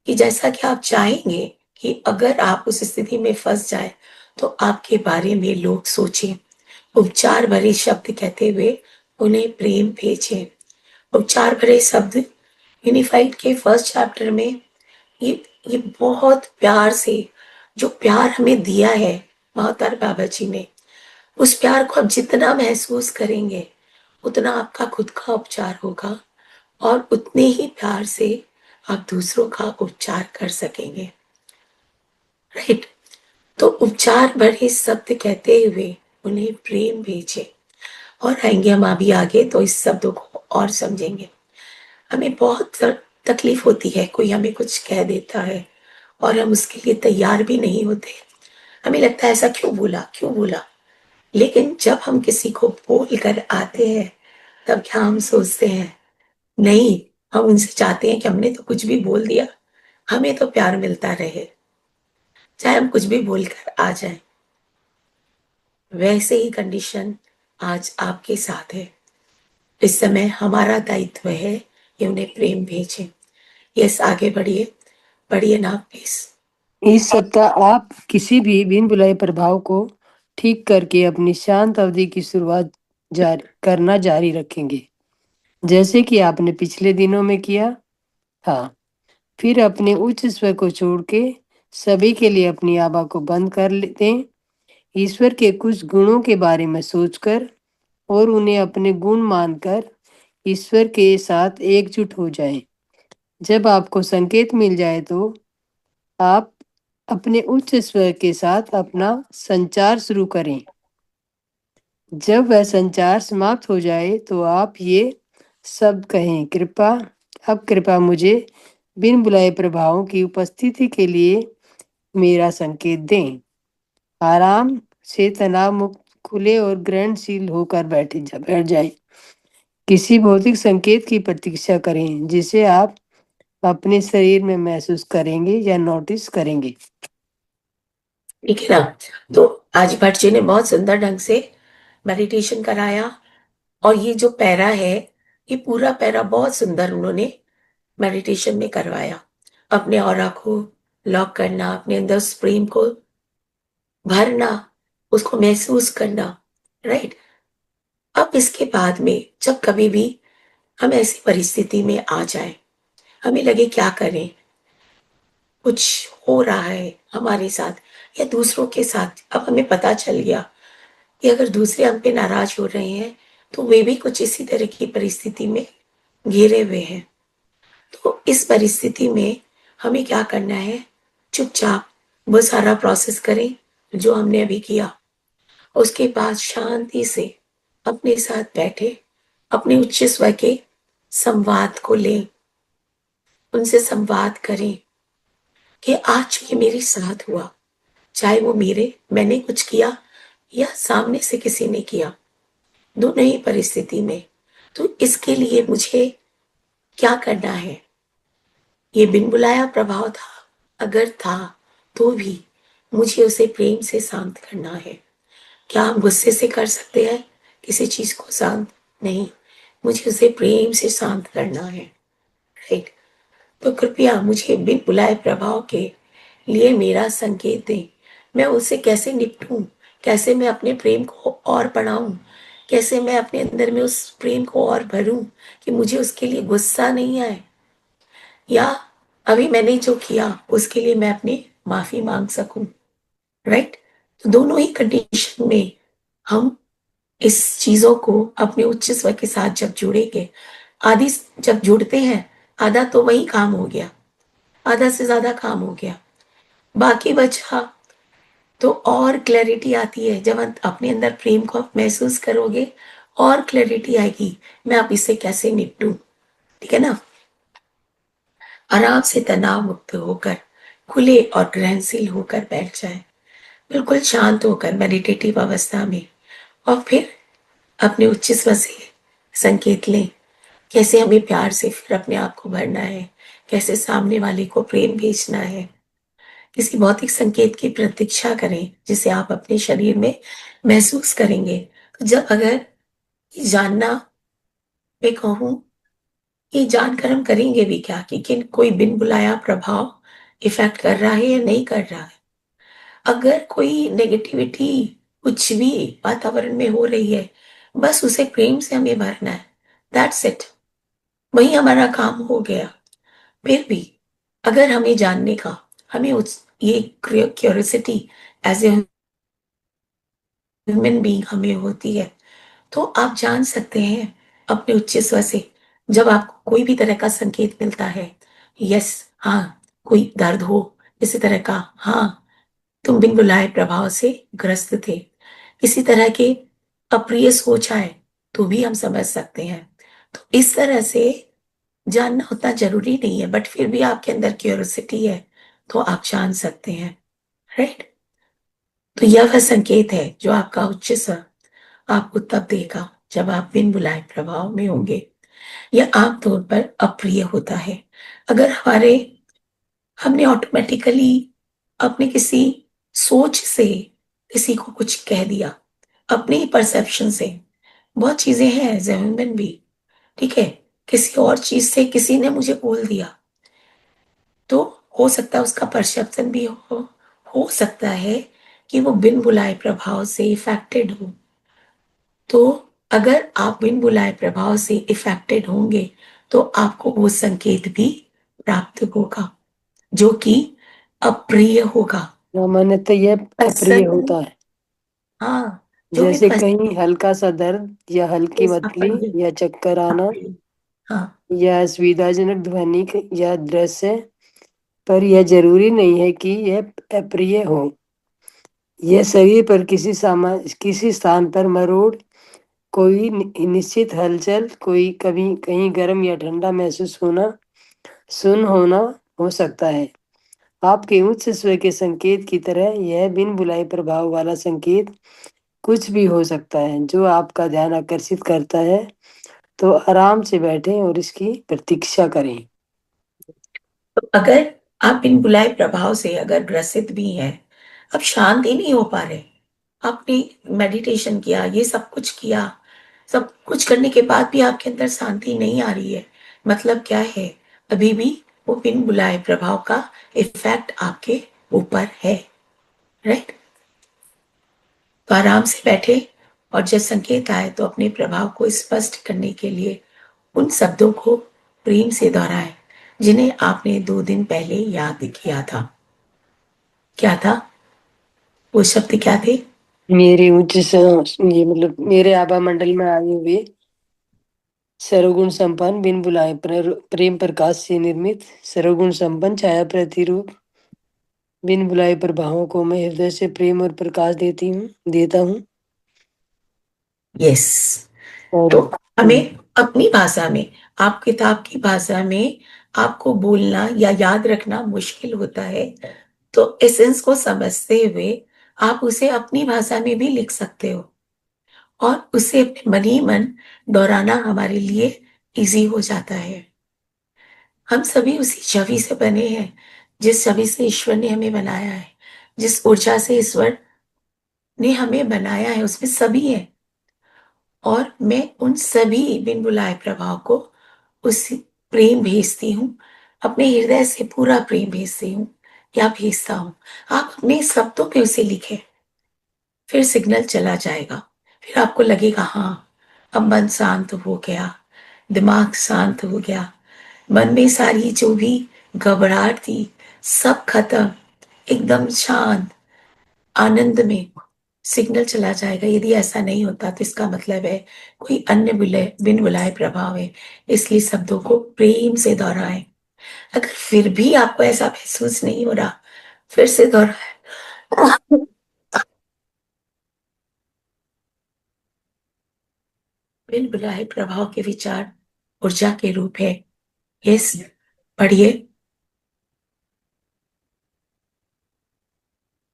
कि जैसा कि आप चाहेंगे कि अगर आप उस स्थिति में फंस जाए तो आपके बारे में लोग सोचें, उपचार भरे शब्द कहते हुए उन्हें प्रेम भेजें। उपचार भरे शब्द यूनिफाइड के फर्स्ट चैप्टर में, ये ये बहुत प्यार से, जो प्यार हमें दिया है महातार बाबा जी ने, उस प्यार को आप जितना महसूस करेंगे, उतना आपका खुद का उपचार होगा, और उतने ही प्यार से आप दूसरों का उपचार कर सकेंगे। राइट? तो उपचार भरे शब्द कहते हुए उन्हें प्रेम भेजे। और आएंगे हम अभी आगे तो इस शब्दों को और समझेंगे। हमें बहुत तकलीफ होती है, कोई हमें कुछ कह देता है और हम उसके लिए तैयार भी नहीं होते। हमें लगता है ऐसा क्यों बोला, क्यों बोला। लेकिन जब हम किसी को बोल कर आते हैं, तब क्या हम सोचते हैं? नहीं, हम उनसे चाहते हैं कि हमने तो कुछ भी बोल दिया, हमें तो प्यार मिलता रहे, चाहे हम कुछ भी बोलकर आ जाए। वैसे ही कंडीशन आज आपके साथ है। इस समय हमारा दायित्व है कि उन्हें प्रेम भेजें। यस, आगे बढ़िए, पढ़िए ना प्लीज। इस सप्ताह आप किसी भी बिन बुलाए प्रभाव को ठीक करके अपनी शांत अवधि की शुरुआत जारी रखेंगे, जैसे कि आपने पिछले दिनों में किया था। फिर अपने उच्च स्वर को छोड़ के सभी के लिए अपनी आभा को बंद कर दें। ईश्वर के कुछ गुणों के बारे में सोचकर और उन्हें अपने गुण मानकर ईश्वर के साथ एकजुट हो जाएं। जब आपको संकेत मिल जाए तो आप अपने उच्च स्वर के साथ अपना संचार शुरू करें। जब वह संचार समाप्त हो जाए तो आप ये शब्द कहें, कृपा मुझे बिन बुलाए प्रभावों की उपस्थिति के लिए मेरा संकेत दें। आराम से तनाव मुक्त, खुले और ग्रहणशील होकर बैठ जाए। किसी भौतिक संकेत की प्रतीक्षा करें जिसे आप अपने शरीर में महसूस करेंगे या नोटिस करेंगे। ठीक है ना? तो आज भट्ट जी ने बहुत सुंदर ढंग से मेडिटेशन कराया, और ये जो पैरा है, ये पूरा पैरा बहुत सुंदर उन्होंने मेडिटेशन में करवाया। अपने ऑरा को लॉक करना, अपने अंदर उस प्रेम को भरना, उसको महसूस करना, राइट। अब इसके बाद में जब कभी भी हम ऐसी परिस्थिति में आ जाए, हमें लगे क्या करें, कुछ हो रहा है हमारे साथ या दूसरों के साथ, अब हमें पता चल गया कि अगर दूसरे हम पे नाराज हो रहे हैं तो वे भी कुछ इसी तरह की परिस्थिति में घिरे हुए हैं। तो इस परिस्थिति में हमें क्या करना है? चुपचाप वो सारा प्रोसेस करें जो हमने अभी किया। उसके बाद शांति से अपने साथ बैठे, अपने उच्च स्वर के संवाद को लें, उनसे संवाद करें कि आज ये मेरे साथ हुआ, चाहे वो मैंने कुछ किया या सामने से किसी ने किया, दोनों ही परिस्थिति में। तो इसके लिए मुझे क्या करना है? ये बिन बुलाया प्रभाव था, अगर था तो भी मुझे उसे प्रेम से शांत करना है। क्या हम गुस्से से कर सकते हैं किसी चीज को शांत? नहीं, मुझे उसे प्रेम से शांत करना है, राइट। तो कृपया मुझे बिन बुलाए प्रभाव के लिए मेरा संकेत दें। मैं उससे कैसे निपटूं? कैसे मैं अपने प्रेम को और बढ़ाऊं? कैसे मैं अपने अंदर में उस प्रेम को और भरूं कि मुझे उसके लिए गुस्सा नहीं आए, या अभी मैंने जो किया उसके लिए मैं अपनी माफी मांग सकूं, राइट। तो दोनों ही कंडीशन में हम इस चीजों को अपने उच्च स्वर के साथ जब जुड़ेंगे, आदि जब जुड़ते हैं, आधा तो वही काम हो गया, आधा से ज्यादा काम हो गया, बाकी बचा तो और क्लैरिटी आती है जब आप अपने अंदर प्रेम को आप महसूस करोगे, और क्लैरिटी आएगी मैं अब इससे कैसे निपटूं। ठीक है ना? आराम से तनाव मुक्त होकर, खुले और ग्रहणशील होकर बैठ जाए, बिल्कुल शांत होकर मेडिटेटिव अवस्था में, और फिर अपने उच्च स्वर से संकेत लें कैसे हमें प्यार से फिर अपने आप को भरना है, कैसे सामने वाले को प्रेम भेजना है। किसी भौतिक संकेत की प्रतीक्षा करें जिसे आप अपने शरीर में महसूस करेंगे। तो जब अगर ये जानना, मैं कहूँ, ये जानकर हम करेंगे भी क्या कि कोई बिन बुलाया प्रभाव इफेक्ट कर रहा है या नहीं कर रहा है। अगर कोई नेगेटिविटी कुछ भी वातावरण में हो रही है, बस उसे प्रेम से हमें भरना है, दैट्स इट, वही हमारा काम हो गया। फिर भी अगर हमें जानने का, हमें उस ये curiosity as a human being हमें होती है, तो आप जान सकते हैं अपने उच्च स्वर से, जब आपको कोई भी तरह का संकेत मिलता है, यस, हाँ, कोई दर्द हो इसी तरह का, हाँ, तुम बिन बुलाए प्रभाव से ग्रस्त थे, इसी तरह के अप्रिय सोच आए, तो भी हम समझ सकते हैं। तो इस तरह से जानना उतना जरूरी नहीं है, बट फिर भी आपके अंदर क्यूरियोसिटी है तो आप जान सकते हैं, राइट। तो यह वह संकेत है जो आपका उच्च स्वर आपको तब देगा जब आप बिन बुलाए प्रभाव में होंगे। यह आमतौर पर अप्रिय होता है अगर हमने ऑटोमेटिकली अपने किसी सोच से किसी को कुछ कह दिया, अपनी परसेप्शन से बहुत चीजें हैं एज ए ह्यूमन भी, ठीक है। किसी और चीज से किसी ने मुझे बोल दिया, तो हो सकता है उसका परसेप्शन भी हो सकता है कि वो बिन बुलाए प्रभाव से इफेक्टेड हो। तो अगर आप बिन बुलाए प्रभाव से इफेक्टेड होंगे तो आपको वो संकेत भी प्राप्त होगा जो कि अप्रिय होगा। सामान्यतः यह अप्रिय पसंद, होता है, हाँ, जो भी जैसे पसंद कहीं हल्का सा दर्द या हल्की मतली है, या चक्कर आना हाँ। या असुविधाजनक ध्वनि या दृश्य, पर यह जरूरी नहीं है कि यह अप्रिय हो। यह शरीर पर किसी स्थान पर मरोड़, कोई निश्चित हलचल, कोई कभी कहीं गर्म या ठंडा महसूस होना, सुन होना हो सकता है। आपके उच्च स्वर के संकेत की तरह यह बिन बुलाए प्रभाव वाला संकेत कुछ भी हो सकता है जो आपका ध्यान आकर्षित करता है। तो आराम से बैठें और इसकी प्रतीक्षा करें। तो अगर आप बिन बुलाए प्रभाव से अगर ग्रसित भी हैं, अब शांत ही नहीं हो पा रहे, आपने मेडिटेशन किया, ये सब कुछ किया, सब कुछ करने के बाद भी आपके अंदर शांति नहीं आ रही है, मतलब क्या है, अभी भी वो बिन बुलाए प्रभाव का इफेक्ट आपके ऊपर है, राइट। तो आराम से बैठे और जब संकेत आए तो अपने प्रभाव को स्पष्ट करने के लिए उन शब्दों को प्रेम से दोहराएं जिन्हें आपने 2 दिन पहले याद किया था। क्या था वो शब्द, क्या थे? मेरे ये मतलब मेरे आभा मंडल में आए हुए सर्वगुण संपन्न बिन बुलाए प्रेम प्रकाश से निर्मित सर्वगुण संपन्न छाया प्रतिरूप बिन बुलाए प्रभावों को मैं हृदय से प्रेम और प्रकाश देता हूँ। यस। और तो हमें अपनी भाषा में, आप किताब की भाषा में आपको बोलना या याद रखना मुश्किल होता है, तो एसेंस को समझते हुए आप उसे अपनी भाषा में भी लिख सकते हो और उसे अपने मन ही मन दोहराना हमारे लिए इजी हो जाता है। हम सभी उसी छवि से बने हैं, जिस छवि से ईश्वर ने हमें बनाया है, जिस ऊर्जा से ईश्वर ने हमें बनाया है उसमें सभी है। और मैं उन सभी बिन बुलाए प्रभाव को उस प्रेम भेजती हूँ, अपने हृदय से पूरा प्रेम भेजती हूँ या भेजता हूँ। आप अपने शब्दों पे उसे लिखें, फिर सिग्नल चला जाएगा, फिर आपको लगेगा हाँ, अब मन शांत हो गया, दिमाग शांत हो गया, मन में सारी जो भी घबराहट थी सब खत्म, एकदम शांत, आनंद में सिग्नल चला जाएगा। यदि ऐसा नहीं होता तो इसका मतलब है कोई अन्य बिन बुलाए प्रभाव है, इसलिए शब्दों को प्रेम से दोहराएं। अगर फिर भी आपको ऐसा महसूस नहीं हो रहा, फिर से दोहराएं। बिन बुलाए प्रभाव के विचार ऊर्जा के रूप है। यस, पढ़िए।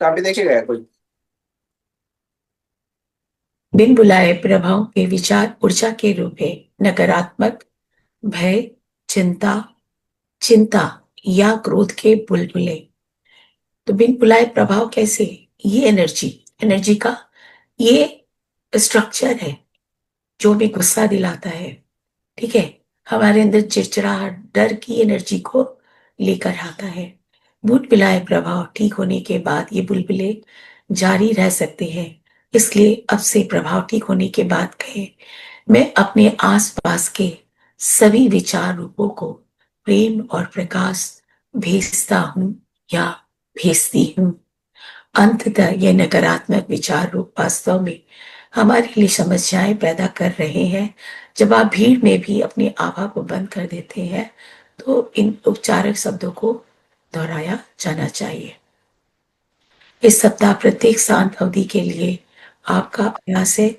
काफी देखेगा कोई। बिन बुलाए प्रभाव के विचार ऊर्जा के रूप है। नकारात्मक, भय, चिंता, चिंता या क्रोध के बुलबुले। तो बिन बुलाए प्रभाव कैसे, ये एनर्जी, एनर्जी का ये स्ट्रक्चर है जो भी गुस्सा दिलाता है, ठीक है, हमारे अंदर चिड़चिड़ाहट, डर की एनर्जी को लेकर आता है। भूत पिलाए प्रभाव ठीक होने के बाद ये बुलबुले जारी रह सकते हैं, इसलिए अब से प्रभाव ठीक होने के बाद कहें, मैं अपने आसपास के सभी विचार रूपों को प्रेम और प्रकाश भेजता हूं या भेजती हूँ। अंततः ये नकारात्मक विचार रूप वास्तव में हमारे लिए समस्याएं पैदा कर रहे हैं। जब आप भीड़ में भी अपनी आभा को बंद कर देते हैं तो इन उपचारक शब्दों को दोहराया जाना चाहिए। इस सप्ताह प्रत्येक शांत अवधि के लिए आपका अभ्यास है।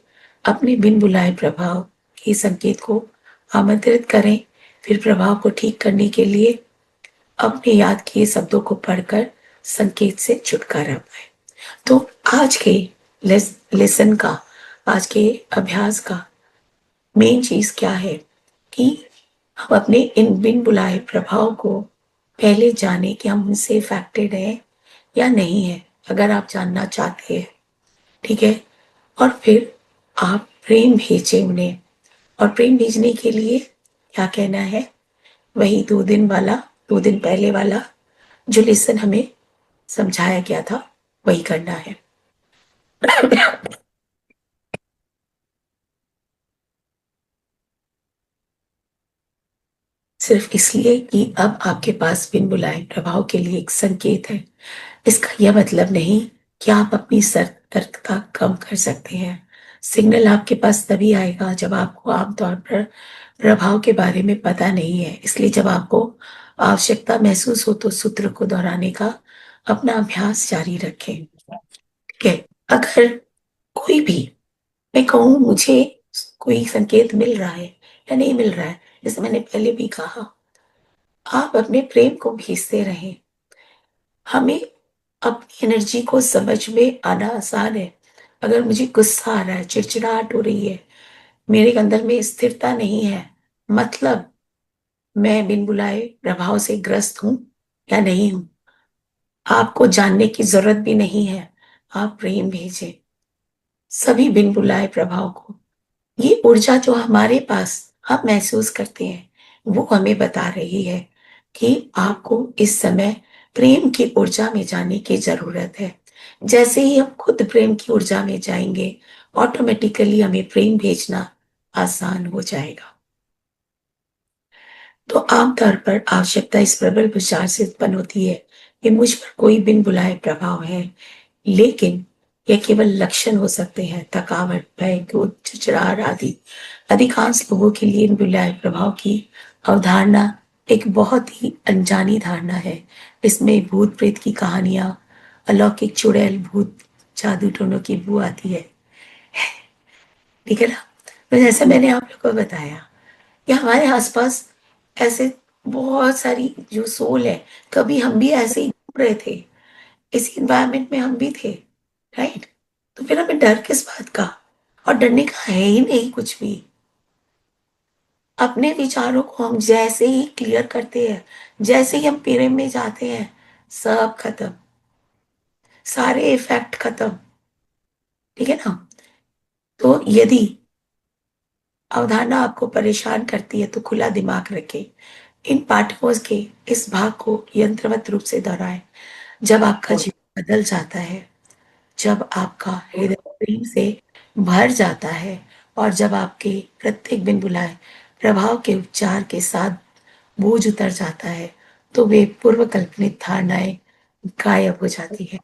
अपने बिन बुलाए प्रभाव के संकेत को आमंत्रित करें, फिर प्रभाव को ठीक करने के लिए अपने याद किए शब्दों को पढ़कर संकेत से छुटकारा पाए। तो आज के लेसन का, आज के अभ्यास का मेन चीज क्या है कि हम अपने इन बिन बुलाए प्रभाव को पहले जाने कि हम उनसे इफेक्टेड हैं या नहीं है। अगर आप जानना चाहते हैं, ठीक है, और फिर आप प्रेम भेजें उन्हें। और प्रेम भेजने के लिए क्या कहना है, वही 2 दिन वाला, 2 दिन पहले वाला जो लेसन हमें समझाया गया था, वही करना है। सिर्फ इसलिए कि अब आपके पास बिन बुलाए प्रभाव के लिए एक संकेत है। इसका यह मतलब नहीं कि आप अपनी सतर्कता कम कर सकते हैं। सिग्नल आपके पास तभी आएगा जब आपको आमतौर पर प्रभाव के बारे में पता नहीं है। इसलिए जब आपको आवश्यकता महसूस हो तो सूत्र को दोहराने का अपना अभ्यास जारी रखें। ठीक है। अगर कोई भी, मैं कहूँ मुझे कोई संकेत मिल रहा है या नहीं मिल रहा है, जैसे मैंने पहले भी कहा, आप अपने प्रेम को भेजते रहें। हमें अपनी एनर्जी को समझ में आना आसान है। अगर मुझे गुस्सा आ रहा है, चिड़चिड़ाहट हो रही है, मेरे अंदर में स्थिरता नहीं है, मतलब मैं बिन बुलाए प्रभाव से ग्रस्त हूं या नहीं हूं, आपको जानने की जरूरत भी नहीं है। आप प्रेम भेजें सभी बिन बुलाए प्रभाव को। ये ऊर्जा जो हमारे पास हम महसूस करते हैं, वो हमें बता रही है कि आपको इस समय प्रेम की ऊर्जा में जाने की जरूरत है। जैसे ही हम खुद प्रेम की ऊर्जा में जाएंगे, ऑटोमेटिकली हमें प्रेम भेजना आसान हो जाएगा। तो आमतौर पर आवश्यकता इस प्रबल विचार से उत्पन्न होती है कि मुझ पर कोई बिन बुलाए प्रभाव है, लेकिन यह केवल लक्षण हो सकते हैं, थकावट, भय, क्रोध, चिड़चिड़ाहट आदि। अधिकांश लोगों के लिए इन बुलाए प्रभाव की अवधारणा एक बहुत ही अनजानी धारणा है। इसमें भूत प्रेत की कहानियां, अलौकिक चुड़ैल, भूत, जादू टोनों की बू आती है। ठीक है ना। तो जैसे मैंने आप लोग को बताया, या हमारे आसपास ऐसे बहुत सारी जो सोल है, कभी हम भी ऐसे ही घूम रहे थे, इस इन्वायरमेंट में हम भी थे, राइट। तो फिर हमें डर किस बात का, और डरने का है ही नहीं कुछ भी। अपने विचारों को हम जैसे ही क्लियर करते हैं, जैसे ही हम प्रेम में जाते हैं, सब खत्म, सारे इफेक्ट खत्म। ठीक है ना। तो यदि अवधारणा आपको परेशान करती है तो खुला दिमाग रखें। इन पाठकों के इस भाग को यंत्रवत रूप से दोहराएं। जब आपका जीवन बदल जाता है, जब आपका हृदय प्रेम से भर जाता है, और जब आपके प्रत्येक बिन बुलाए प्रभाव के उपचार के साथ बोझ उतर जाता है, तो वे पूर्व कल्पनित धारणाएं गायब हो जाती है।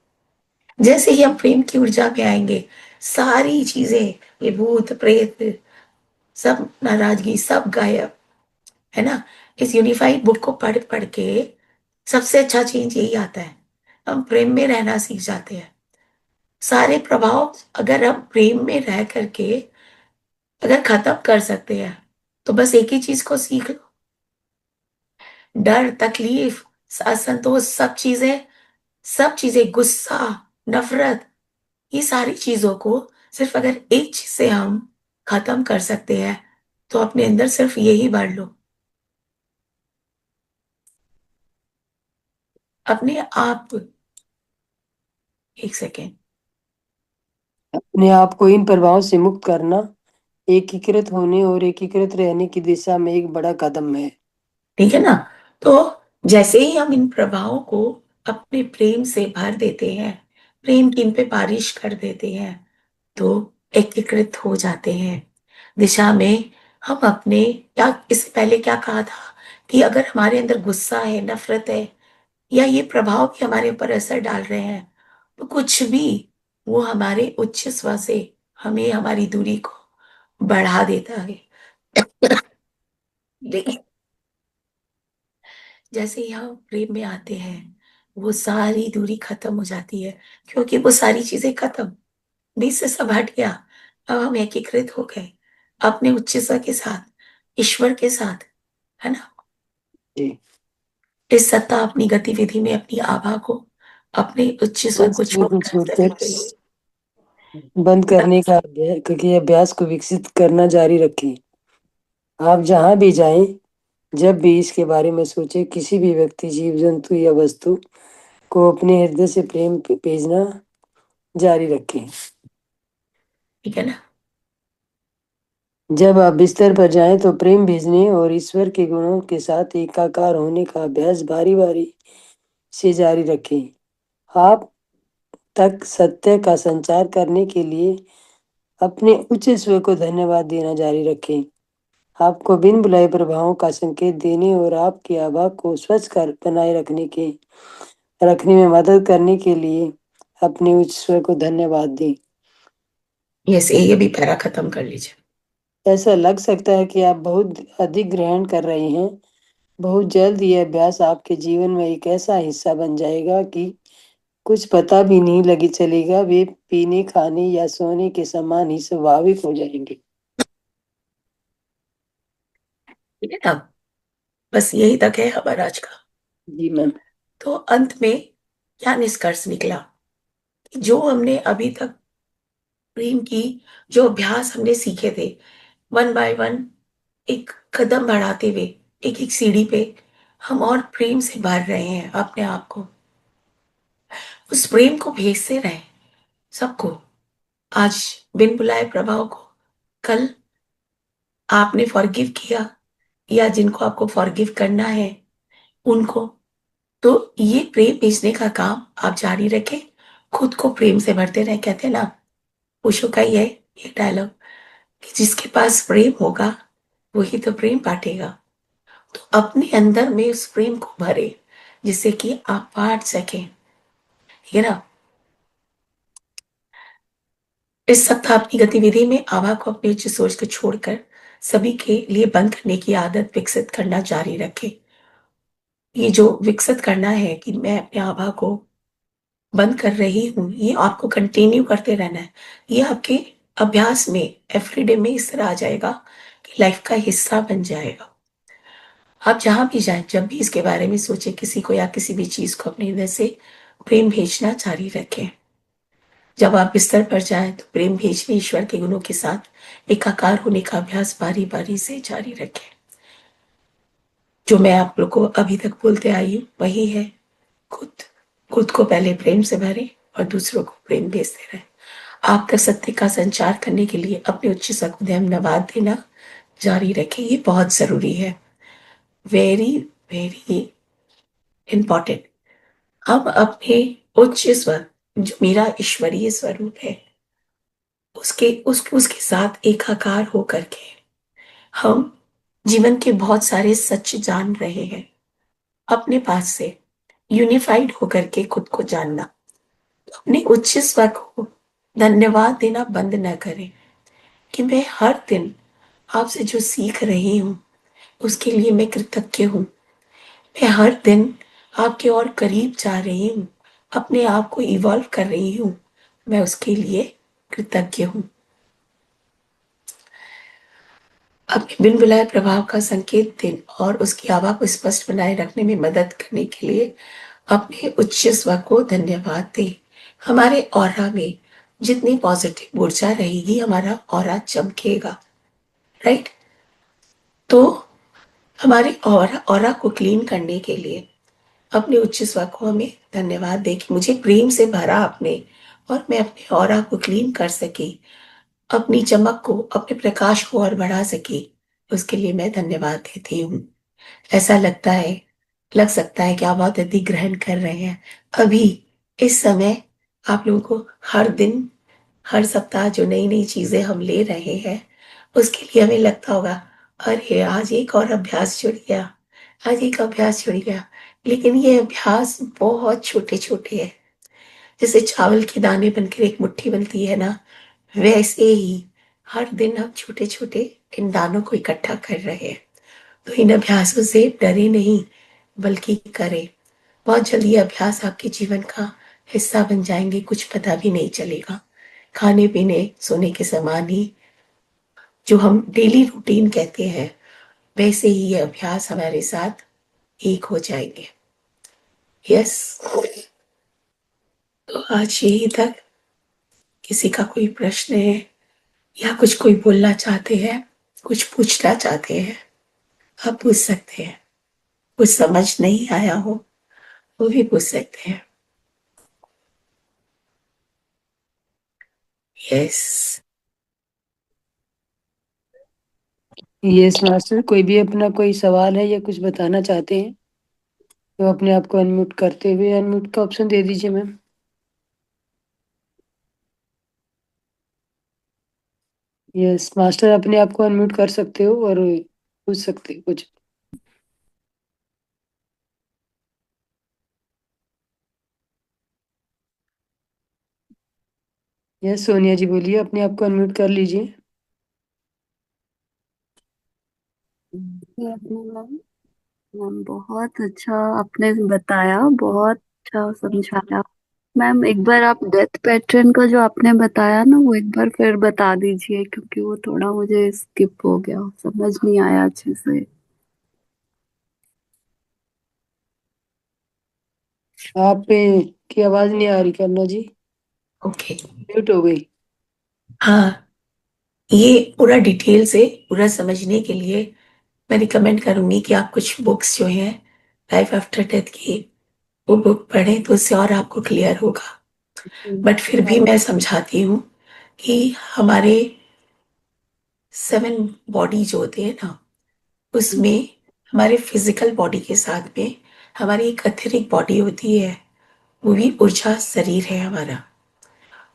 जैसे ही हम प्रेम की ऊर्जा में आएंगे, सारी चीजें, ये भूत प्रेत, सब नाराजगी, सब गायब, है ना। इस यूनिफाइड बुक को पढ़ पढ़ के सबसे अच्छा चेंज यही आता है, हम प्रेम में रहना सीख जाते हैं। सारे प्रभाव अगर हम प्रेम में रह करके अगर खत्म कर सकते हैं, तो बस एक ही चीज को सीख लो। डर, तकलीफ, असंतोष, सब चीजें, गुस्सा, नफरत, ये सारी चीजों को सिर्फ अगर एक चीज से हम खत्म कर सकते हैं, तो अपने अंदर सिर्फ यही भर लो, अपने आप। एक सेकेंड। अपने आप को इन प्रभावों से मुक्त करना एकीकृत होने और एकीकृत रहने की दिशा में एक बड़ा कदम है। ठीक है ना। तो जैसे ही हम इन प्रभावों को अपने प्रेम से भर देते हैं, प्रेम की इन पे बारिश कर देते हैं, तो एकीकृत हो जाते हैं दिशा में। हम अपने, क्या इससे पहले क्या कहा था, कि अगर हमारे अंदर गुस्सा है, नफरत है, या ये प्रभाव भी हमारे ऊपर असर डाल रहे हैं, तो कुछ भी, वो हमारे उच्च स्वर से हमें हमारी दूरी को बढ़ा देता है। लेकिन जैसे ही हम प्रेम में आते हैं, वो सारी दूरी खत्म हो जाती है, क्योंकि वो सारी चीजें खत्म, बीच से सब हट गया। अब हम एकीकृत हो गए अपने उच्च स्वर के साथ, ईश्वर के साथ, है ना। जी। इस सत्ता अपनी गतिविधि में अपनी आभा को, अपने उच्च स्वर को छोड़कर सभी के लिए बंद करने का क्योंकि अभ्यास को विकसित करना जारी रखें। आप जहां भी जाएं, जब भी इसके बारे में सोचे, किसी भी व्यक्ति, जीव जंतु या वस्तु को अपने हृदय से प्रेम भेजना जारी रखें। ठीक है ना? जब आप बिस्तर पर जाएं तो प्रेम भेजने और ईश्वर के गुणों के साथ एकाकार होने का अभ्यास बारी बारी से जारी रखें। आप तक सत्य का संचार करने के लिए अपने उच्च स्वर को धन्यवाद देना जारी रखें। आपको बिन बुलाए प्रभावों का संकेत देने और आपकी आभा को स्वच्छ कर बनाए रखने में मदद करने के लिए अपने उच्च स्वर को धन्यवाद दें। यस, ये भी पैरा खत्म कर लीजिए। ऐसा लग सकता है कि आप बहुत अधिक ग्रहण कर रहे हैं। बहुत जल्द यह अभ्यास आपके जीवन में एक ऐसा हिस्सा बन जाएगा कि कुछ पता भी नहीं लगी चलेगा। वे पीने, खाने या सोने के समान ही स्वाभाविक हो जाएंगे। ठीक है ना? बस यही तक है हमारा आज का। जी मैम। तो अंत में क्या निष्कर्ष निकला? जो हमने अभी तक प्रेम की, जो अभ्यास हमने सीखे थे, वन बाय वन, एक कदम बढ़ाते हुए, एक एक सीढ़ी पे हम और प्रेम से भर रहे हैं अपने आप को। उस प्रेम को भेजते रहे सबको। आज बिन बुलाए प्रभाव को, कल आपने फॉरगिव किया या जिनको आपको फॉरगिव करना है उनको, तो ये प्रेम भेजने का काम आप जारी रखें। खुद को प्रेम से भरते रहे। कहते हैं ना, ओशो का ही है ये डायलॉग, कि जिसके पास प्रेम होगा वही तो प्रेम बांटेगा। तो अपने अंदर में उस प्रेम को भरे, जिससे कि आप बांट सकें। ठीक है ना? इस सप्ताह अपनी गतिविधि में आभा को अपनी उच्च सोच को छोड़कर सभी के लिए बंद करने की आदत विकसित करना जारी रखें। ये जो विकसित करना है कि मैं अपने आभा को बंद कर रही हूँ, ये आपको कंटिन्यू करते रहना है। ये आपके अभ्यास में, एवरीडे में इस तरह आ जाएगा कि लाइफ का हिस्सा बन जाएगा। आप जहां भी जाएं, जब भी इसके बारे में सोचे, किसी को या किसी भी चीज को अपने हृदय से प्रेम भेजना जारी रखें। जब आप बिस्तर पर जाएं तो प्रेम भेजने ईश्वर के गुणों के साथ एकाकार होने का अभ्यास बारी बारी से जारी रखें। जो मैं आप लोग को अभी तक बोलते आई हूँ वही है। खुद खुद को पहले प्रेम से भरें और दूसरों को प्रेम भेजते रहें। आप तक सत्य का संचार करने के लिए अपने उच्च स्वर को धन्यवाद देना जारी रखें। ये बहुत जरूरी है। Very very important. हम अपने उच्च स्वर, जो मेरा ईश्वरीय स्वरूप है, उसके साथ एकाकार होकर के हम जीवन के बहुत सारे सच जान रहे हैं। अपने पास से यूनिफाइड होकर के खुद को जानना। तो अपने उच्च स्वर को धन्यवाद देना बंद न करें कि मैं हर दिन आपसे जो सीख रही हूँ उसके लिए मैं कृतज्ञ हूँ। मैं हर दिन आपके और करीब जा रही हूँ, अपने आप को इवॉल्व कर रही हूँ, मैं उसके लिए कृतज्ञ हूँ। अपने बिन बुलाए प्रभाव का संकेत दें और उसकी आभा को स्पष्ट बनाए रखने में मदद करने के लिए अपने उच्च स्वर को धन्यवाद दें। हमारे ऑरा में जितनी पॉजिटिव ऊर्जा रहेगी, हमारा ऑरा चमकेगा। राइट? तो हमारे ऑरा को क्लीन करने के लिए अपने उच्च स्वर को हमें धन्यवाद दें कि मुझे प्रेम से भरा आपने, और मैं अपने ऑरा को क्लीन कर सकी, अपनी चमक को, अपने प्रकाश को और बढ़ा सकी। उसके लिए मैं धन्यवाद देती हूँ। ऐसा लग सकता है कि आप बहुत अधिक ग्रहण कर रहे हैं अभी इस समय। आप लोगों को हर दिन, हर सप्ताह जो नई नई चीजें हम ले रहे हैं, उसके लिए हमें लगता होगा, अरे आज एक और अभ्यास जुड़ गया, आज एक अभ्यास जुड़ गया। लेकिन ये अभ्यास बहुत छोटे छोटे हैं। जैसे चावल के दाने बनकर एक मुट्ठी बनती है ना, वैसे ही हर दिन हम छोटे छोटे इन दानों को इकट्ठा कर रहे हैं। तो इन अभ्यासों से डरे नहीं, बल्कि करें। बहुत जल्दी ये अभ्यास आपके जीवन का हिस्सा बन जाएंगे, कुछ पता भी नहीं चलेगा। खाने पीने सोने के समान ही, जो हम डेली रूटीन कहते हैं, वैसे ही ये अभ्यास हमारे साथ एक हो जाएंगे। यस। तो आज यही तक। किसी का कोई प्रश्न है या कुछ कोई बोलना चाहते हैं, कुछ पूछना चाहते हैं, आप पूछ सकते हैं। कुछ समझ नहीं आया हो वो भी पूछ सकते हैं। यस। यस मास्टर, कोई भी अपना कोई सवाल है या कुछ बताना चाहते हैं तो अपने आप को अनम्यूट करते हुए अनम्यूट का ऑप्शन दे दीजिए मैम। यस मास्टर, अपने आप को अनम्यूट कर सकते हो और पूछ सकते हो कुछ। यस सोनिया जी बोलिए, अपने आप को अनम्यूट कर लीजिए। मैम मैम बहुत अच्छा आपने बताया, बहुत अच्छा समझाया। मैम एक बार आप डेथ पैटर्न का जो आपने बताया ना, वो एक बार फिर बता दीजिए, क्योंकि वो थोड़ा मुझे स्किप हो गया, समझ नहीं आया अच्छे से। आप की आवाज नहीं आ रही करना जी, ओके। म्यूट हो गई। हाँ, ये पूरा डिटेल से पूरा समझने के लिए मैं रिकमेंड करूंगी कि आप कुछ बुक्स जो हैं लाइफ आफ्टर डेथ की, वो बुक पढ़ें तो उससे और आपको क्लियर होगा। बट फिर भी मैं समझाती हूँ कि हमारे 7 बॉडी जो होते हैं ना, उसमें हमारे फिजिकल बॉडी के साथ में हमारी एक एथेरिक बॉडी होती है। वो भी ऊर्जा शरीर है हमारा,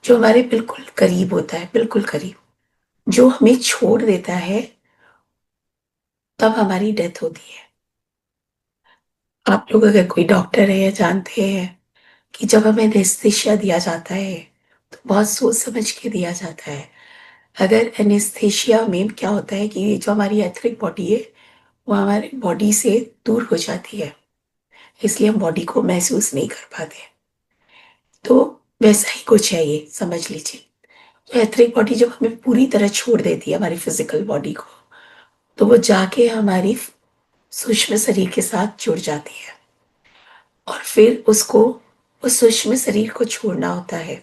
जो हमारे बिल्कुल करीब होता है, बिल्कुल करीब, जो हमें छोड़ देता है तब हमारी डेथ होती है। आप लोग अगर कोई डॉक्टर है या जानते हैं कि जब हमें एनेस्थीसिया दिया जाता है तो बहुत सोच समझ के दिया जाता है। अगर एनेस्थीसिया में क्या होता है कि जो हमारी एथरिक बॉडी है वो हमारी बॉडी से दूर हो जाती है, इसलिए हम बॉडी को महसूस नहीं कर पाते। तो वैसा ही कुछ है, ये समझ लीजिए। तो एथरिक बॉडी जब हमें पूरी तरह छोड़ देती है हमारी फिजिकल बॉडी को, तो वो जाके हमारी सूक्ष्म शरीर के साथ जुड़ जाती है। और फिर उसको उस सूक्ष्म शरीर को छोड़ना होता है।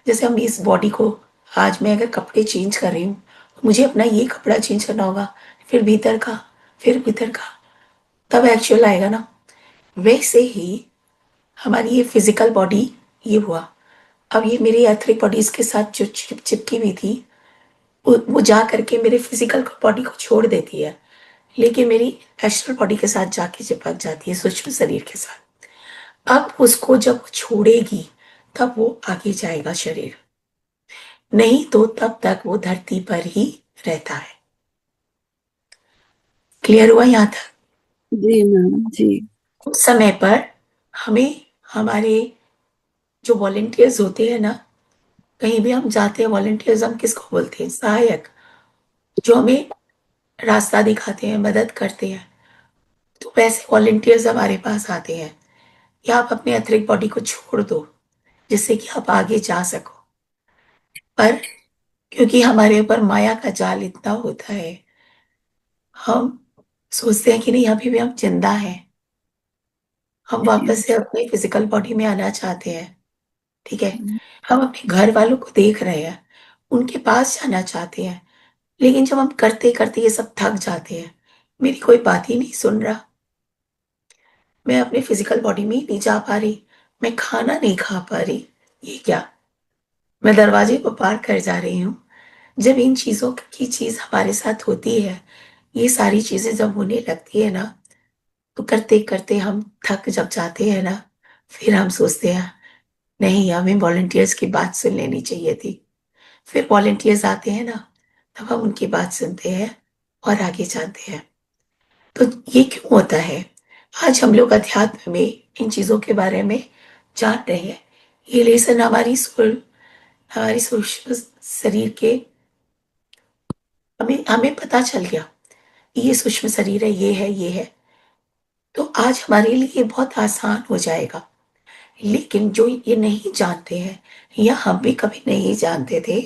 जैसे हम इस बॉडी को, आज मैं अगर कपड़े चेंज कर रही हूँ तो मुझे अपना ये कपड़ा चेंज करना होगा, फिर भीतर का, फिर भीतर का, तब एक्चुअल आएगा ना। वैसे ही हमारी ये फिजिकल बॉडी ये हुआ। अब ये मेरी एथरिक बॉडीज के साथ जो चिपकी हुई थी, वो जा करके मेरे फिजिकल बॉडी को छोड़ देती है, लेकिन मेरी एस्ट्रल बॉडी के साथ जाके चिपक जाती है, सूक्ष्म शरीर के साथ। अब उसको जब छोड़ेगी तब वो आगे जाएगा शरीर, नहीं तो तब तक वो धरती पर ही रहता है। क्लियर हुआ यहाँ तक? जी मैम जी। उस समय पर हमें हमारे जो वॉलेंटियर्स होते हैं ना, कहीं भी हम जाते हैं, वॉलेंटियर्स हम किसको बोलते हैं? सहायक, जो हमें रास्ता दिखाते हैं, मदद करते हैं। तो वैसे वॉलेंटियर्स हमारे पास आते हैं कि आप अपने अतिरिक्त बॉडी को छोड़ दो जिससे कि आप आगे जा सको। पर क्योंकि हमारे ऊपर माया का जाल इतना होता है, हम सोचते हैं कि नहीं, अभी भी हम जिंदा हैं, हम वापस से अपने फिजिकल बॉडी में आना चाहते हैं। ठीक है, हम अपने घर वालों को देख रहे हैं, उनके पास जाना चाहते हैं, लेकिन जब हम करते करते ये सब थक जाते हैं, मेरी कोई बात ही नहीं सुन रहा, मैं अपने फिजिकल बॉडी में ही नहीं जा पा रही, मैं खाना नहीं खा पा रही, ये क्या, मैं दरवाजे को पार कर जा रही हूँ। जब इन चीजों की चीज हमारे साथ होती है, ये सारी चीजें जब होने लगती है ना, तो करते करते हम थक जब जाते हैं ना, फिर हम सोचते हैं नहीं, हमें वॉलंटियर्स की बात सुन लेनी चाहिए थी। फिर वॉलंटियर्स आते हैं ना, तब हम उनकी बात सुनते हैं और आगे जाते हैं। तो ये क्यों होता है? आज हम लोग अध्यात्म में इन चीजों के बारे में जान रहे हैं। ये लेसन हमारी सूक्ष्म शरीर के, हमें हमें पता चल गया ये सूक्ष्म शरीर है, ये है, ये है। तो आज हमारे लिए ये बहुत आसान हो जाएगा। लेकिन जो ये नहीं जानते हैं, या हम भी कभी नहीं जानते थे,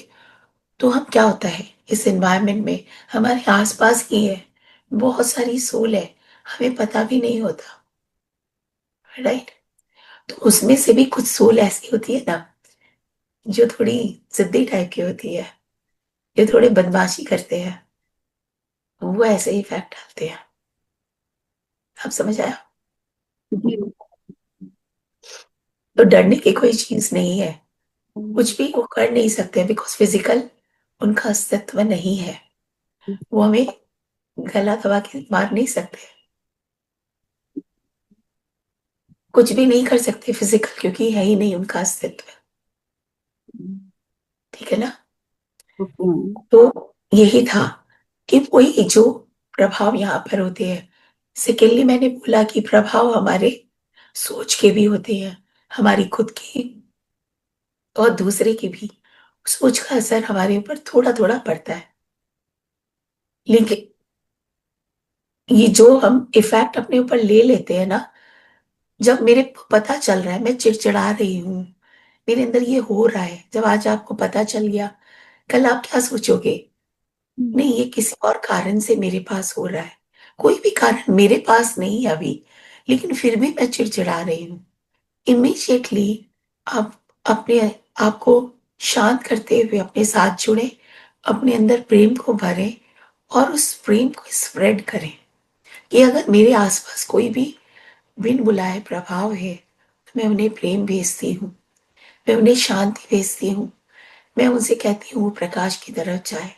तो हम क्या होता है इस एनवायरनमेंट में, हमारे आसपास ही है, बहुत सारी सोल है, हमें पता भी नहीं होता। राइट? तो उसमें से भी कुछ सोल ऐसी होती है ना, जो थोड़ी जिद्दी टाइप की होती है, जो थोड़े बदमाशी करते हैं, वो ऐसे ही इफेक्ट डालते हैं। आप समझ आया? जी। तो डरने की कोई चीज नहीं है, कुछ भी वो कर नहीं सकते बिकॉज फिजिकल उनका अस्तित्व नहीं है। वो हमें गला दबा के मार नहीं सकते, कुछ भी नहीं कर सकते फिजिकल, क्योंकि है ही नहीं उनका अस्तित्व। ठीक है ना? Okay ma'am. तो यही था कि वही जो प्रभाव यहाँ पर होते हैं। सेकेंडली मैंने बोला कि प्रभाव हमारे सोच के भी होते हैं, हमारी खुद की और दूसरे की भी। सोच का असर हमारे ऊपर थोड़ा थोड़ा पड़ता है, लेकिन ये जो हम इफेक्ट अपने ऊपर ले लेते हैं ना, जब मेरे को पता चल रहा है मैं चिड़चिड़ा रही हूँ, मेरे अंदर ये हो रहा है, जब आज आपको पता चल गया, कल आप क्या सोचोगे? नहीं, ये किसी और कारण से मेरे पास हो रहा है। कोई भी कारण मेरे पास नहीं है अभी, लेकिन फिर भी मैं चिड़चिड़ा रही हूँ। इमीडिएटली आप अपने आप को शांत करते हुए अपने साथ जुड़े, अपने अंदर प्रेम को भरें और उस प्रेम को स्प्रेड करें कि अगर मेरे आसपास कोई भी बिन बुलाए प्रभाव है, तो मैं उन्हें प्रेम भेजती हूँ, मैं उन्हें शांति भेजती हूँ, मैं उनसे कहती हूँ वो प्रकाश की तरफ जाए,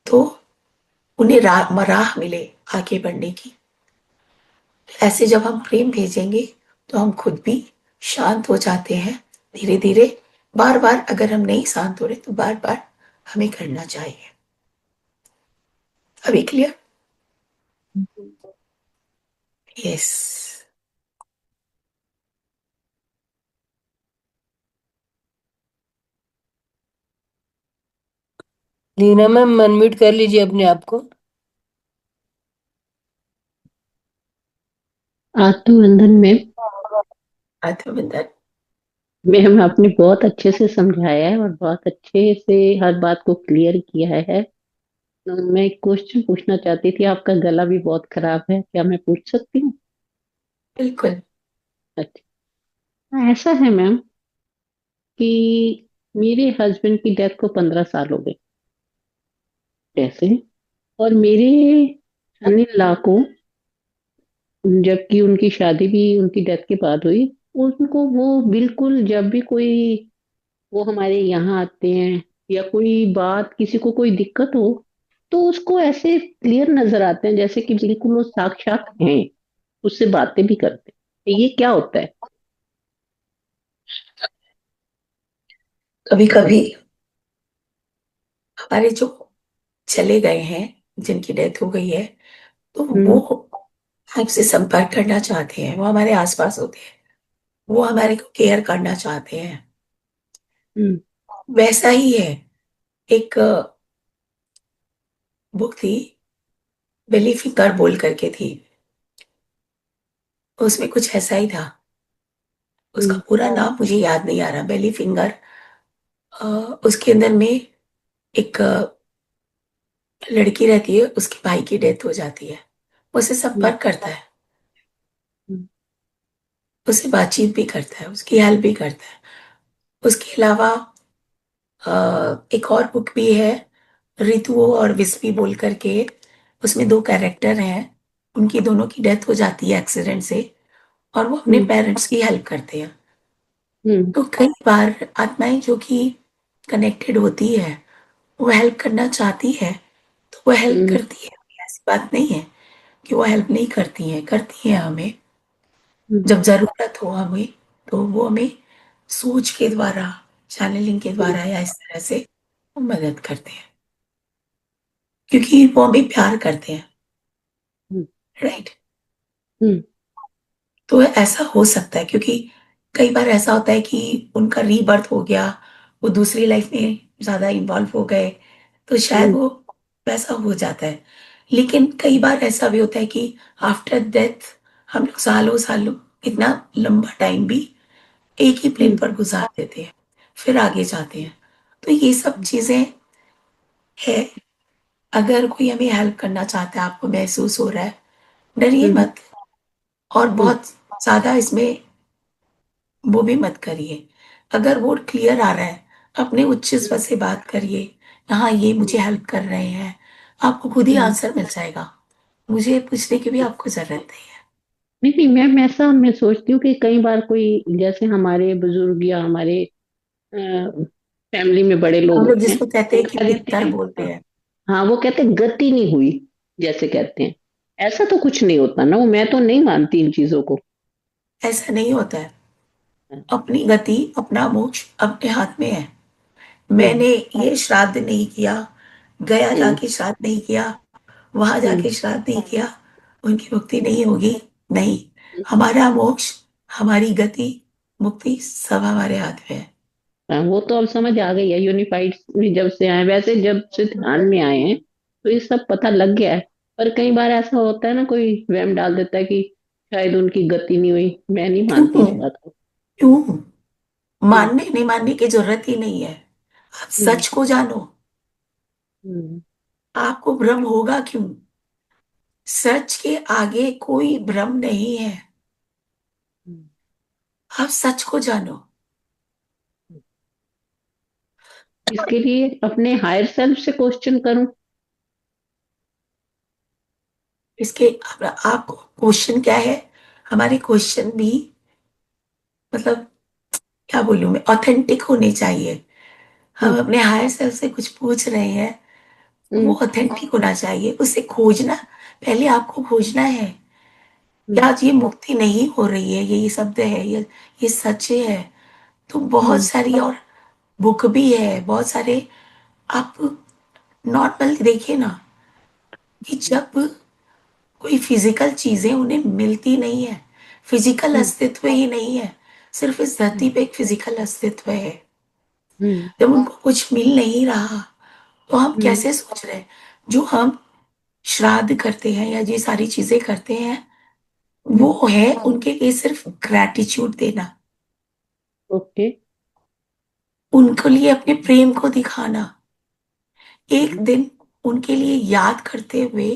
तो उन्हें राह मिले आगे बढ़ने की। ऐसे जब हम प्रेम भेजेंगे तो हम खुद भी शांत हो जाते हैं धीरे धीरे। बार बार अगर हम नहीं शांत हो रहे तो बार बार हमें करना चाहिए। अभी clear? Yes. Leena ma'am unmute कर लीजिए अपने आप को। आत्मबंधन में आत्मबंधन। मैम आपने बहुत अच्छे से समझाया है और बहुत अच्छे से हर बात को क्लियर किया है। तो मैं एक क्वेश्चन पूछना चाहती थी, आपका गला भी बहुत खराब है, क्या मैं पूछ सकती हूँ? बिल्कुल। अच्छा, ऐसा है मैम कि मेरे हस्बैंड की डेथ को 15 साल हो गए जैसे, और मेरे सन-इन-लॉ को, जबकि उनकी शादी भी उनकी डेथ के बाद हुई, उनको वो बिल्कुल जब भी कोई वो हमारे यहाँ आते हैं या कोई बात किसी को कोई दिक्कत हो तो उसको ऐसे क्लियर नजर आते हैं जैसे कि बिल्कुल वो साक्षात हैं, उससे बातें भी करते हैं। ये क्या होता है? कभी कभी हमारे जो चले गए हैं, जिनकी डेथ हो गई है, तो वो हम्म। हमसे संपर्क करना चाहते हैं, वो हमारे आसपास होते हैं, वो हमारे को केयर करना चाहते हैं। हम्म। वैसा ही है। एक बुक थी, बेली फिंगर बोल करके थी, उसमें कुछ ऐसा ही था। उसका हम्म। पूरा नाम मुझे याद नहीं आ रहा, बेली फिंगर। उसके अंदर में एक लड़की रहती है, उसके भाई की डेथ हो जाती है, उससे हम्म। संपर्क करता है, हम्म। उससे बातचीत भी करता है, उसकी हेल्प भी करता है। उसके अलावा एक और बुक भी है, रितु और विस्पी बोल करके। उसमें दो कैरेक्टर हैं, उनकी दोनों की डेथ हो जाती है एक्सीडेंट से, और वो अपने हम्म। पेरेंट्स की हेल्प करते हैं। हम्म। तो कई बार आत्माएं जो कि कनेक्टेड होती है, वो हेल्प करना चाहती है, तो वो हेल्प हम्म। करती है। ऐसी बात नहीं है कि वो हेल्प नहीं करती हैं हमें। हम्म। जब जरूरत हो हमें, तो वो हमें सोच के द्वारा, चैनलिंग के हम्म। द्वारा या इस तरह से वो मदद करते हैं, क्योंकि वो हमें प्यार करते हैं। हम्म। राइट? हम्म। तो ऐसा हो सकता है, क्योंकि कई बार ऐसा होता है कि उनका रीबर्थ हो गया, वो दूसरी लाइफ में ज्यादा इन्वॉल्व हो गए, तो शायद हम्म। वो वैसा हो जाता है। लेकिन कई बार ऐसा भी होता है कि आफ्टर डेथ हम लोग सालों सालों, इतना लंबा टाइम भी एक ही प्लेन हम्म। पर गुजार देते हैं, फिर आगे जाते हैं। तो ये सब चीजें है। अगर कोई हमें हेल्प करना चाहता है, आपको महसूस हो रहा है, डरिए हम्म। मत, और हम्म। बहुत ज्यादा इसमें वो भी मत करिए। अगर वो क्लियर आ रहा है, अपने उच्च स्वर से बात करिए, हाँ ये मुझे हेल्प कर रहे हैं, आपको खुद ही हम्म। आंसर मिल जाएगा, मुझे पूछने की भी आपको जरूरत नहीं है। नहीं नहीं मैम, ऐसा मैं सोचती हूँ कि कई बार कोई जैसे हमारे बुजुर्ग या हमारे फैमिली में बड़े हम लोग लोग हैं, जिसको कहते वो हैं कि कह देते पितर हैं। बोलते हैं। हाँ, वो कहते हैं गति नहीं हुई, जैसे कहते हैं। ऐसा तो कुछ नहीं होता ना, वो मैं तो नहीं मानती इन चीजों को। ऐसा नहीं होता है। अपनी गति, अपना मोक्ष अपने हाथ में है। हम्म। मैंने ये श्राद्ध नहीं किया, गया हम्म। जाके श्राद्ध नहीं किया, वहां हम्म। जाके श्राद्ध नहीं किया, उनकी मुक्ति नहीं होगी। नहीं, हमारा मोक्ष, हमारी गति, मुक्ति सब हमारे हाथ में है। हाँ, वो तो अब समझ आ गई है, यूनिफाइड में जब से आए, वैसे जब से ध्यान में आए हैं तो ये सब पता लग गया है। पर कई बार ऐसा होता है ना, कोई वहम डाल देता है कि शायद उनकी गति नहीं हुई। मैं नहीं मानती क्यों? इस बात को। क्यों? हम्म। मानने नहीं मानने की जरूरत ही नहीं है। आप हम्म। सच को जानो। हम्म। आपको भ्रम होगा क्यों? सच के आगे कोई भ्रम नहीं है। हम्म। आप सच को जानो। इसके लिए अपने हायर सेल्फ से क्वेश्चन करूं। इसके आपको क्वेश्चन क्या है? हमारे क्वेश्चन भी, मतलब क्या बोलूं मैं, ऑथेंटिक होने चाहिए। हम हम्म। अपने हायर सेल्फ से कुछ पूछ रहे हैं, वो हम्म। ऑथेंटिक होना चाहिए। उसे खोजना, पहले आपको खोजना है। हम्म। क्या ये मुक्ति नहीं हो रही है, ये शब्द है, ये सच है? तो बहुत हम्म। सारी और बुक भी है, बहुत सारे। आप नॉर्मल देखिए ना, कि जब कोई फिजिकल चीजें उन्हें मिलती नहीं है, फिजिकल हम्म। अस्तित्व ही नहीं है, सिर्फ इस धरती हम्म। पे एक फिजिकल अस्तित्व है। हम्म। जब उनको कुछ मिल नहीं रहा, तो हम हम्म। कैसे सोच रहे हैं? जो हम श्राद्ध करते हैं या ये सारी चीजें करते हैं, वो हम्म। है उनके लिए सिर्फ ग्रैटिट्यूड देना, ओके। उनके लिए अपने प्रेम को दिखाना। एक हम्म। दिन उनके लिए याद करते हुए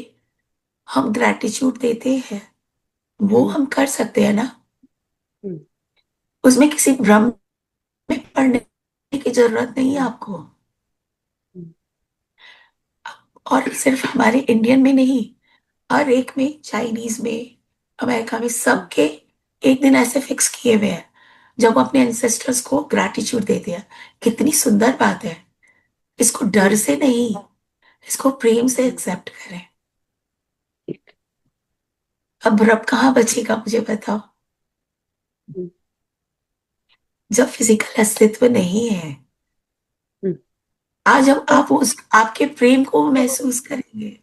हम ग्रैटिट्यूड देते हैं, वो हम्म। हम कर सकते हैं ना। हम्म। उसमें किसी भ्रम में पड़ने की जरूरत नहीं है आपको। हम्म। और सिर्फ हमारे इंडियन में नहीं, हर एक में, चाइनीज में, अमेरिका में, हम्म। सबके एक दिन ऐसे फिक्स किए हुए हैं जब वो अपने एंसेस्टर्स को ग्रैटिट्यूड देते हैं। कितनी सुंदर बात है। इसको डर हम्म। से नहीं, इसको प्रेम से एक्सेप्ट करें। ठीक। अब रब कहाँ बचेगा मुझे बताओ? हम्म। जब फिजिकल अस्तित्व नहीं है। हम्म। आज हम आप उस आपके प्रेम को महसूस करेंगे।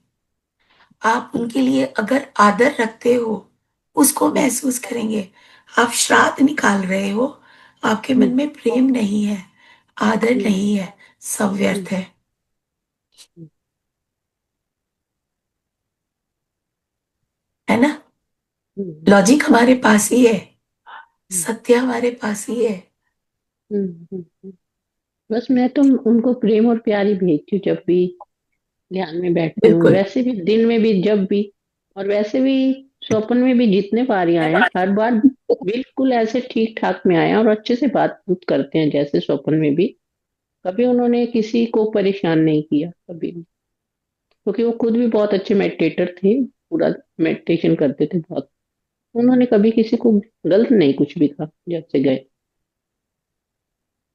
आप हम्म। उनके लिए अगर आदर रखते हो, उसको हम्म। महसूस करेंगे। आप श्राद्ध निकाल रहे हो, आपके हम्म। मन में प्रेम नहीं है, आदर हम्म। नहीं है, सब हम्म। व्यर्थ है। हम्म। है ना? हम्म। लॉजिक हमारे पास ही है, हम्म। सत्य हमारे पास ही है। हम्म। बस मैं तो उनको प्रेम और प्यार ही भेजती हूँ जब भी ध्यान में बैठती हूँ, बिल्कुल। वैसे भी दिन में भी जब भी, और वैसे भी स्वप्न में भी जितने बार ही आए हैं हर बार बिल्कुल ऐसे ठीक ठाक में आए हैं और अच्छे से बातचीत करते हैं जैसे स्वप्न में भी। कभी उन्होंने किसी को परेशान नहीं किया कभी भी, क्योंकि वो खुद भी बहुत अच्छे मेडिटेटर थे, पूरा मेडिटेशन करते थे बहुत। उन्होंने कभी किसी को गलत नहीं कुछ भी कहा जब से गए।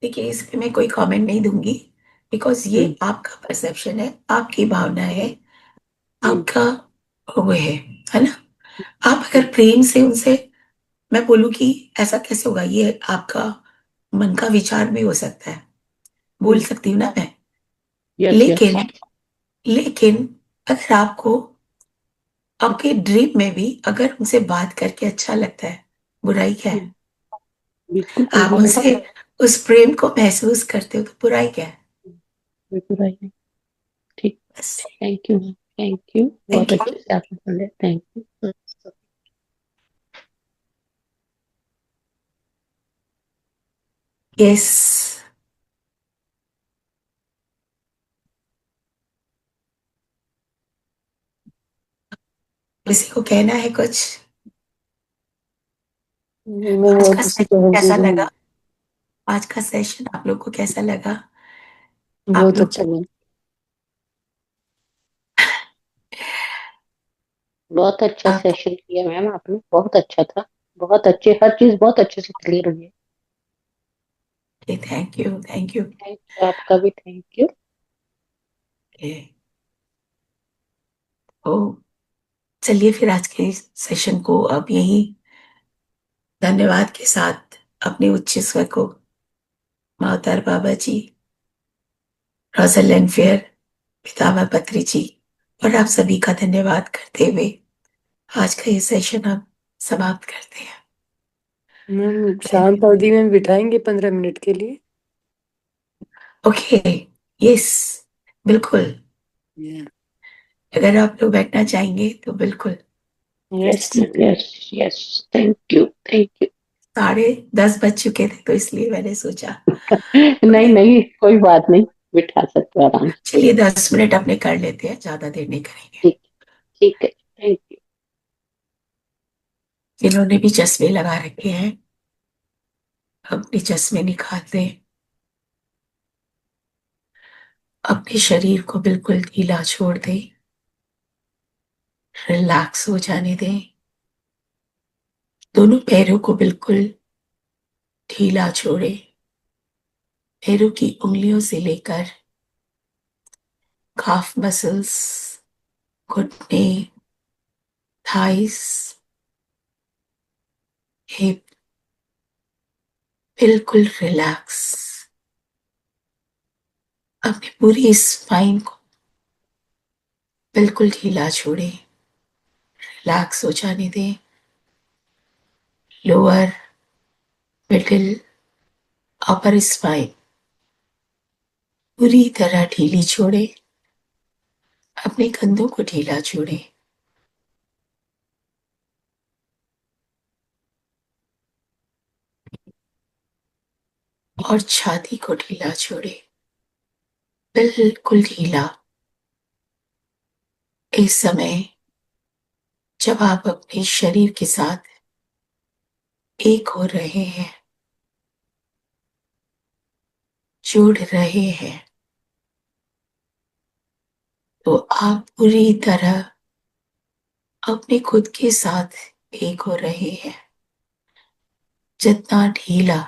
देखिए, इस पे मैं कोई कमेंट नहीं दूंगी, बिकॉज ये हम्म। आपका परसेप्शन है, आपकी भावना है, हम्म। आपका वो है ना? आप हम्म। अगर प्रेम से उनसे, मैं बोलूं कि ऐसा कैसे होगा, ये आपका मन का विचार भी हो सकता है, बोल हम्म। सकती हूँ ना मैं। Yes, yes. लेकिन लेकिन अगर आपको आपके ड्रीम में भी अगर उनसे बात करके अच्छा लगता है, बुराई क्या है? बिल्कुल कोई आप बुराई उनसे उस प्रेम को महसूस करते हो, तो बुराई क्या है? नहीं, कोई बुराई नहीं। ठीक। बस। थैंक यू, थैंक यू, बहुत थैंक यू। अच्छे से आपने समझा, थैंक यू। यस। किसी को कहना है कुछ? मैं आज बहुत का अच्छी सेशन कमेंट कैसा रही। लगा? आज का सेशन आप लोग को कैसा लगा? आप बहुत लोग अच्छा लगा। बहुत अच्छा आप सेशन किया मैम आपने, बहुत अच्छा था। बहुत अच्छे, हर चीज बहुत अच्छे से क्लियर हुई है। Thank you, thank you. Thank you, आपका भी थैंक यू। तो चलिए फिर आज के सेशन को अब यही धन्यवाद के साथ अपने उच्च स्वर को मावतार बाबा जी, रोजरलैंड फेयर, पितामह पत्री जी और आप सभी का धन्यवाद करते हुए आज का ये सेशन हम समाप्त करते हैं। मैम शांत अवधि में बिठाएंगे 15 मिनट के लिए। ओके, यस, बिल्कुल। Yeah. अगर आप लोग बैठना चाहेंगे तो बिल्कुल। Yes. Yes yes, thank you thank you. 10:30 बज चुके थे तो इसलिए मैंने सोचा नहीं नहीं, कोई बात नहीं, बिठा सकते हो आराम से। चलिए 10 मिनट अपने कर लेते हैं, ज्यादा देर नहीं करेंगे। ठीक, ठीक है, थैंक यू। जिन्होंने भी चश्मे लगा रखे हैं अपने चश्मे निकाल दें, अपने शरीर को बिल्कुल ढीला छोड़ दें, रिलैक्स हो जाने दें। दोनों पैरों को बिल्कुल ढीला छोड़े, पैरों की उंगलियों से लेकर काफ मसल्स, घुटने, थाइस, हिप, बिल्कुल रिलैक्स। अपनी पूरी स्पाइन को बिल्कुल ढीला छोड़े, रिलैक्स हो जाने दें। लोअर, मिडिल, अपर स्पाइन पूरी तरह ढीली छोड़े, अपने कंधों को ढीला छोड़े, और छाती को ढीला छोड़े, बिल्कुल ढीला। इस समय जब आप अपने शरीर के साथ एक हो रहे हैं, जुड़ रहे हैं, तो आप पूरी तरह अपने खुद के साथ एक हो रहे हैं। जितना ढीला,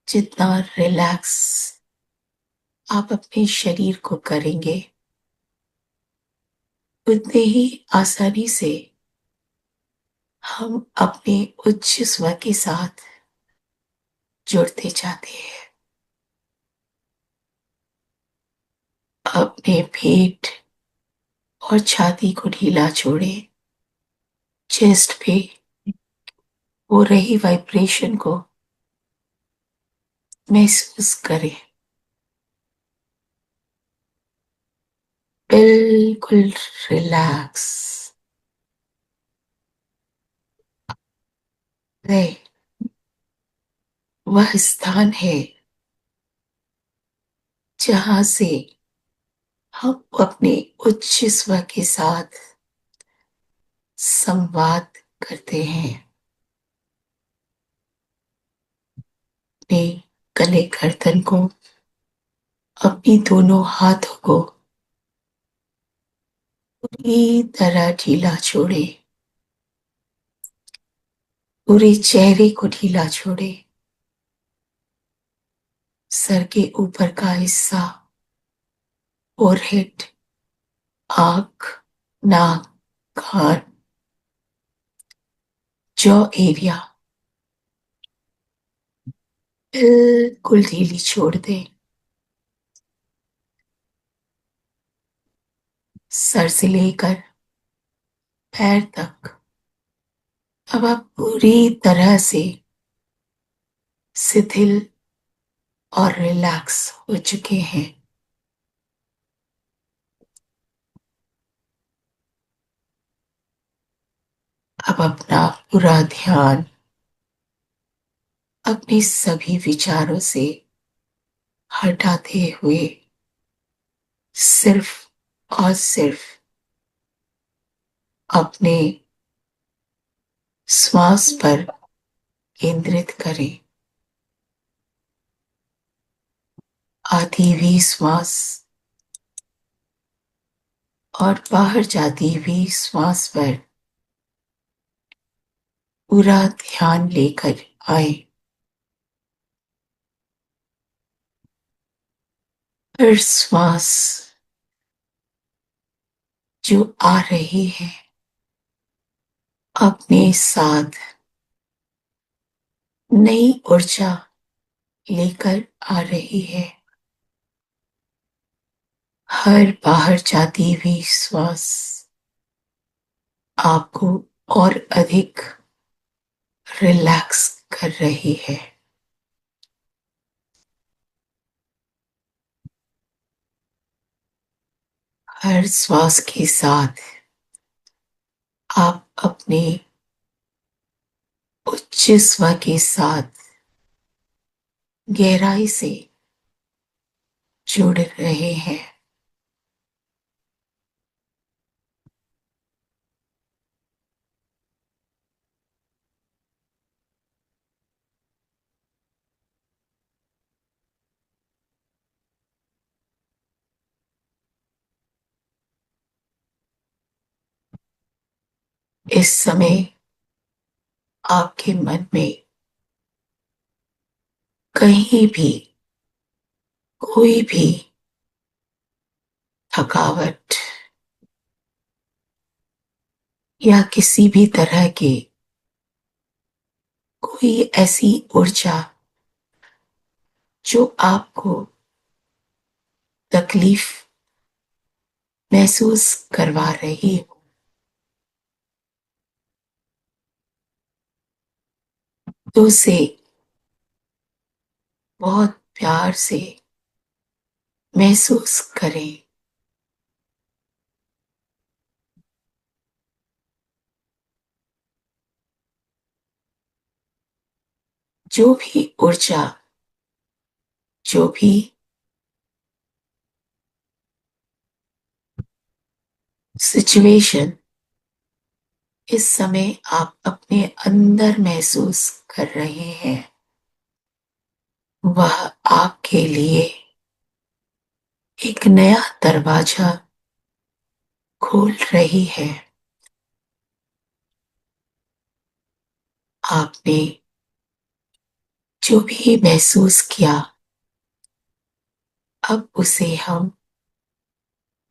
जितना रिलैक्स आप अपने शरीर को करेंगे, उतने ही आसानी से हम अपने उच्च स्वर के साथ जुड़ते जाते हैं। अपने पेट और छाती को ढीला छोड़े, चेस्ट पे हो रही वाइब्रेशन को महसूस करें। बिल्कुल रिलैक्स रहे। वह स्थान है जहां से हम अपने उच्च स्वर के साथ संवाद करते हैं। अपने गले गर्दन को, अपनी दोनों हाथों को पूरी तरह ढीला छोड़े, पूरे चेहरे को ढीला छोड़े। सर के ऊपर का हिस्सा, फोरहेड, आंख, नाक, कान, जॉ एरिया बिल्कुल ढीली छोड़ दे। सर से लेकर पैर तक अब आप पूरी तरह से शिथिल और रिलैक्स हो चुके हैं। अब अपना पूरा ध्यान अपने सभी विचारों से हटाते हुए सिर्फ और सिर्फ अपने श्वास पर केंद्रित करें। आती हुई श्वास और बाहर जाती हुई श्वास पर पूरा ध्यान लेकर आए। हर श्वास जो आ रही है अपने साथ नई ऊर्जा लेकर आ रही है। हर बाहर जाती हुई श्वास आपको और अधिक रिलैक्स कर रही है। हर श्वास के साथ आप अपने उच्च स्वर के साथ गहराई से जुड़ रहे हैं। इस समय आपके मन में कहीं भी कोई भी थकावट या किसी भी तरह के कोई ऐसी ऊर्जा जो आपको तकलीफ महसूस करवा रही हो, तो उसे बहुत प्यार से महसूस करें। जो भी ऊर्जा, जो भी सिचुएशन इस समय आप अपने अंदर महसूस कर रहे हैं, वह आपके लिए एक नया दरवाजा खोल रही है। आपने जो भी महसूस किया, अब उसे हम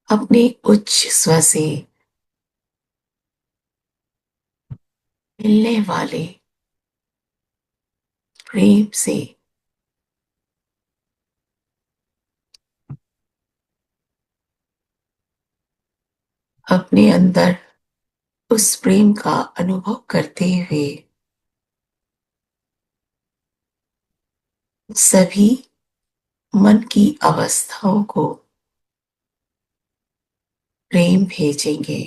अपने उच्च स्वर से मिलने वाले प्रेम से अपने अंदर उस प्रेम का अनुभव करते हुए सभी मन की अवस्थाओं को प्रेम भेजेंगे।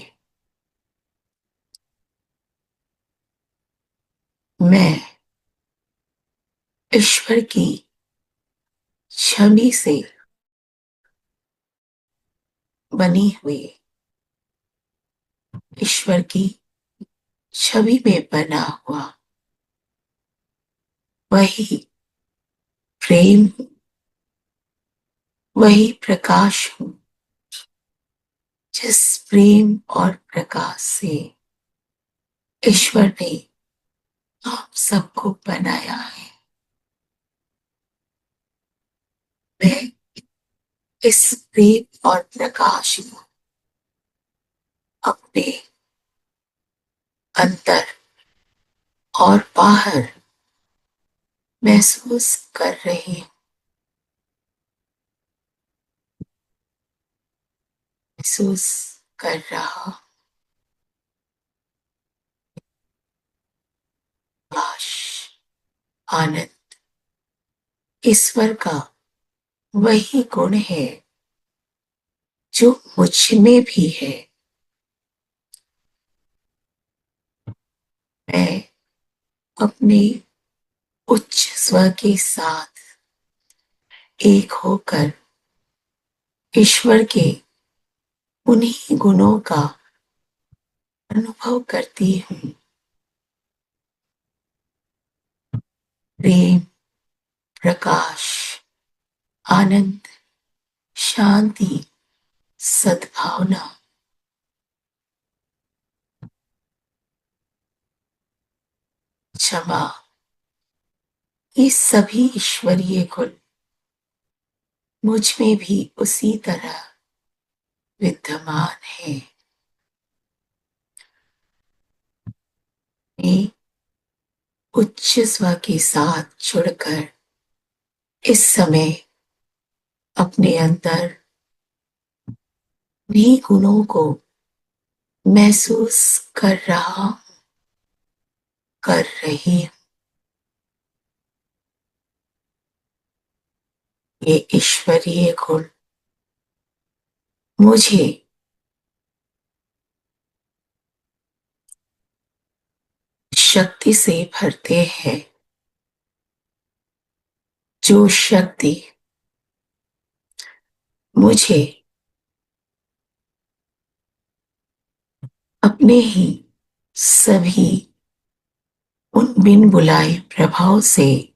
मैं ईश्वर की छवि से बनी हुई, ईश्वर की छवि में बना हुआ वही प्रेम हूं, वही प्रकाश हूं, जिस प्रेम और प्रकाश से ईश्वर ने आप सबको बनाया है। मैं इस प्रेम और प्रकाश को अपने अंदर और बाहर महसूस कर रही हूं। महसूस कर रहा प्रकाश, आनंद ईश्वर का वही गुण है जो मुझ में भी है। मैं अपने उच्च स्वर के साथ एक होकर ईश्वर के उन्हीं गुणों का अनुभव करती हूँ। प्रेम, प्रकाश, आनंद, शांति, सद्भावना, क्षमा, ये सभी ईश्वरीय गुण मुझ में भी उसी तरह विद्यमान है। मैं उच्च स्वर के साथ जुड़कर इस समय अपने अंदर उन्हीं गुणों को महसूस कर रहा कर रही हूं। ये ईश्वरीय गुण मुझे शक्ति से भरते हैं। जो शक्ति मुझे अपने ही सभी उन बिन बुलाए प्रभाव से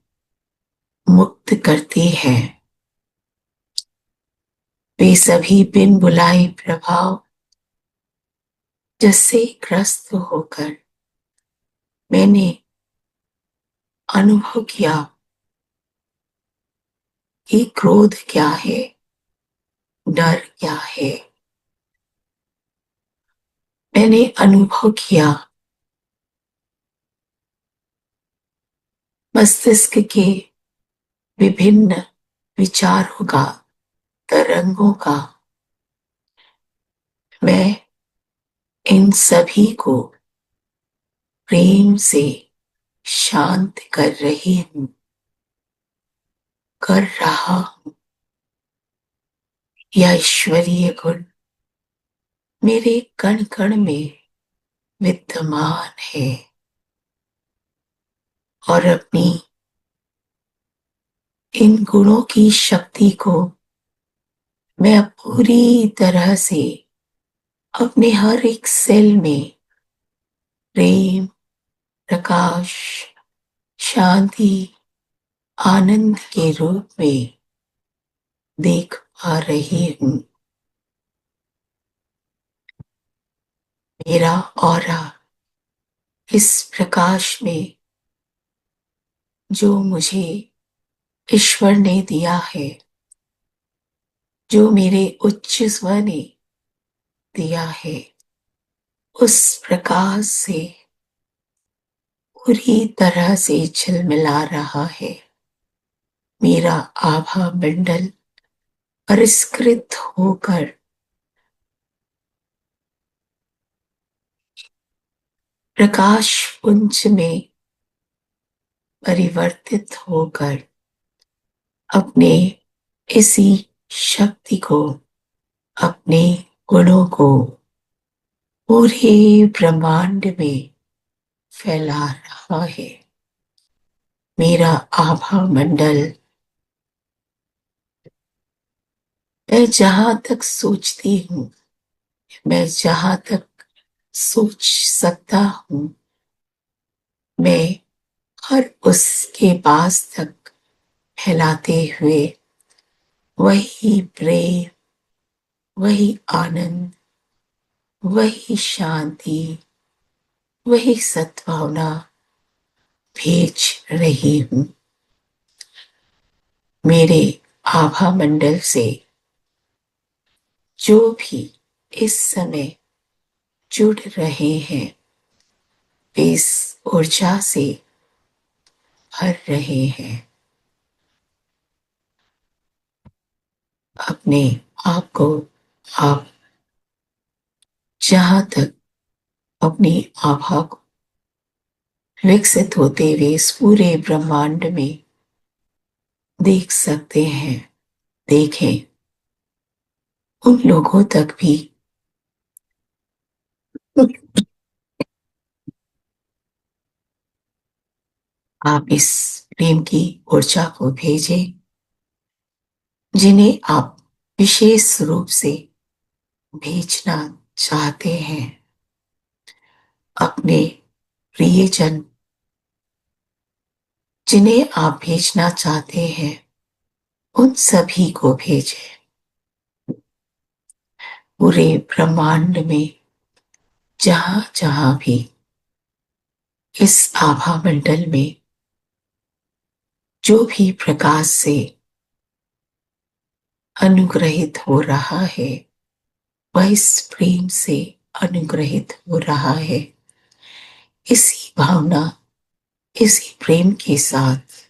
मुक्त करती है। वे सभी बिन बुलाए प्रभाव जिससे ग्रस्त होकर मैंने अनुभव किया कि क्रोध क्या है, डर क्या है। मैंने अनुभव किया मस्तिष्क के विभिन्न विचारों का, तरंगों का। मैं इन सभी को प्रेम से शांत कर रही हूं, कर रहा हूं। यह ईश्वरीय गुण मेरे कण कण में विद्यमान है और अपनी इन गुणों की शक्ति को मैं पूरी तरह से अपने हर एक सेल में प्रेम, प्रकाश, शांति, आनंद के रूप में देख पा रही हूं। मेरा ऑरा इस प्रकाश में जो मुझे ईश्वर ने दिया है, जो मेरे उच्च स्वर ने दिया है, उस प्रकाश से पूरी तरह से झिलमिला रहा है। मेरा आभा मंडल परिष्कृत होकर प्रकाश पुंज में परिवर्तित होकर अपने इसी शक्ति को, अपने गुणों को पूरे ब्रह्मांड में फैला रहा है। मेरा आभा मंडल, मैं जहां तक सोचती हूं, मैं जहां तक सोच सकता हूं, मैं हर उसके पास तक फैलाते हुए वही प्रेम, वही आनंद, वही शांति, वही सद्भावना भेज रही हूं। मेरे आभा मंडल से जो भी इस समय जुड़ रहे हैं, वे इस ऊर्जा से भर रहे हैं। अपने आप को आप जहां तक अपनी आभा को विकसित होते हुए इस पूरे ब्रह्मांड में देख सकते हैं, देखें। उन लोगों तक भी आप इस प्रेम की ऊर्जा को भेजें, जिन्हें आप विशेष रूप से भेजना चाहते हैं। अपने प्रियजन जिन्हें आप भेजना चाहते हैं, उन सभी को भेजें। पूरे ब्रह्मांड में जहां जहां भी इस आभा मंडल में जो भी प्रकाश से अनुग्रहित हो रहा है, वह इस प्रेम से अनुग्रहित हो रहा है। इसी भावना, इसी प्रेम के साथ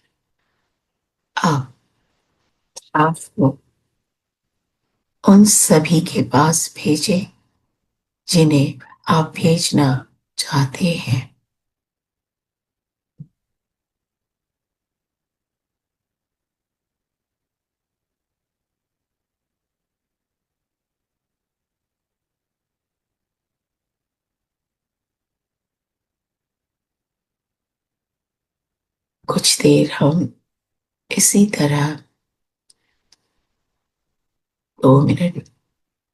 आप आपको उन सभी के पास भेजें जिन्हें आप भेजना चाहते हैं। कुछ देर हम इसी तरह 2 मिनट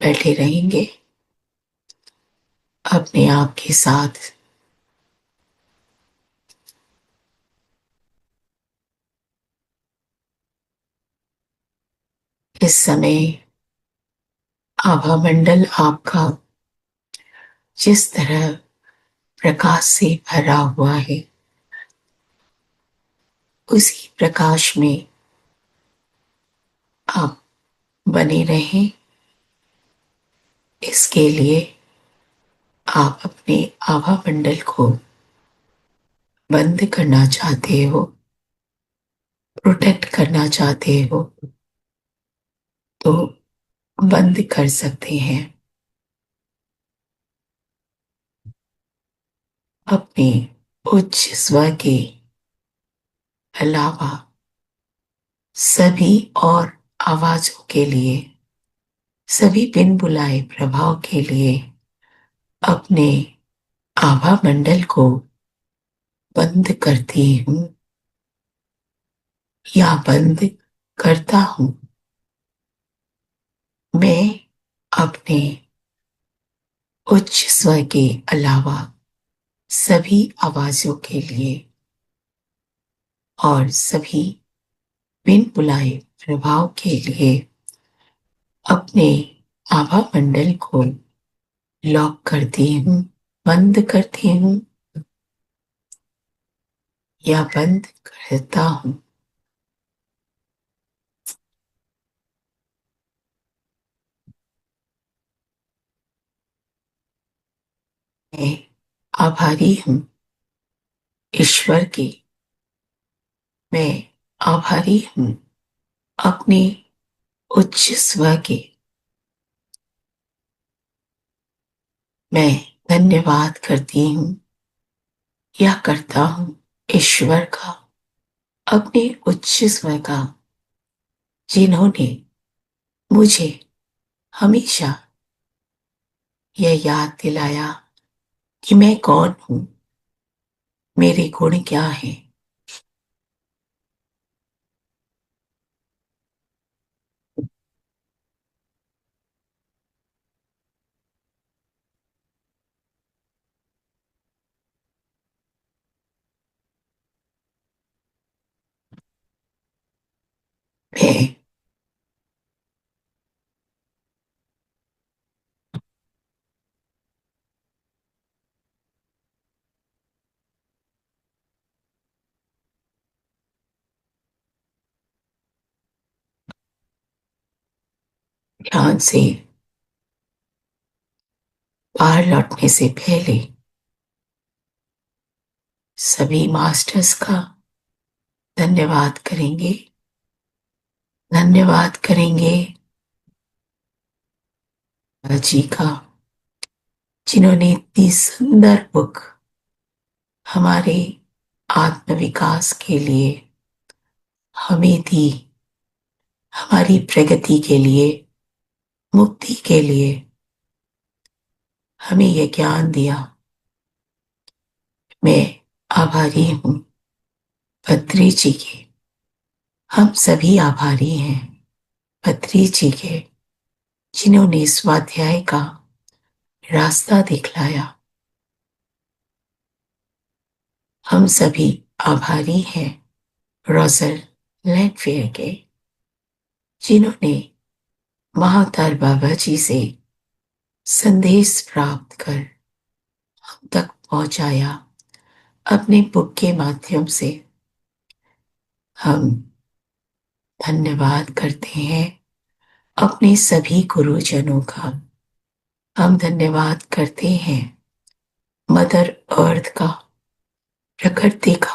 बैठे रहेंगे अपने आप के साथ। इस समय आभा मंडल आपका जिस तरह प्रकाश से भरा हुआ है, उसी प्रकाश में आप बने रहें। इसके लिए आप अपने आभा मंडल को बंद करना चाहते हो, प्रोटेक्ट करना चाहते हो, तो बंद कर सकते हैं। अपने उच्च स्वर के अलावा सभी और आवाजों के लिए, सभी बिन बुलाए प्रभाव के लिए अपने आभा मंडल को बंद करती हूँ या बंद करता हूँ। मैं अपने उच्च स्वर के अलावा सभी आवाजों के लिए और सभी बिन बुलाए प्रभाव के लिए अपने आभा मंडल को लॉक करती हूँ, बंद करती हूँ या बंद करता हूँ। मैं आभारी हूँ ईश्वर की। मैं आभारी हूँ अपने उच्च स्वर के। मैं धन्यवाद करती हूँ या करता हूँ ईश्वर का, अपने उच्च स्वर का, जिन्होंने मुझे हमेशा यह याद दिलाया कि मैं कौन हूँ, मेरे गुण क्या हैं। मैं ध्यान से बाहर लौटने से पहले सभी मास्टर्स का धन्यवाद करेंगे। धन्यवाद करेंगे जी का, जिन्होंने इतनी सुंदर बुक हमारे आत्मविकास के लिए हमें दी, हमारी प्रगति के लिए, मुक्ति के लिए हमें यह ज्ञान दिया। मैं आभारी हूँ पत्री जी के। हम सभी आभारी हैं पत्री जी के, जिन्होंने स्वाध्याय का रास्ता दिखलाया। हम सभी आभारी हैं रोजर लैंडफेयर के, जिन्होंने महातार बाबा जी से संदेश प्राप्त कर हम तक पहुंचाया अपने बुक के माध्यम से। हम धन्यवाद करते हैं अपने सभी गुरुजनों का। हम धन्यवाद करते हैं मदर अर्थ का, प्रकृति का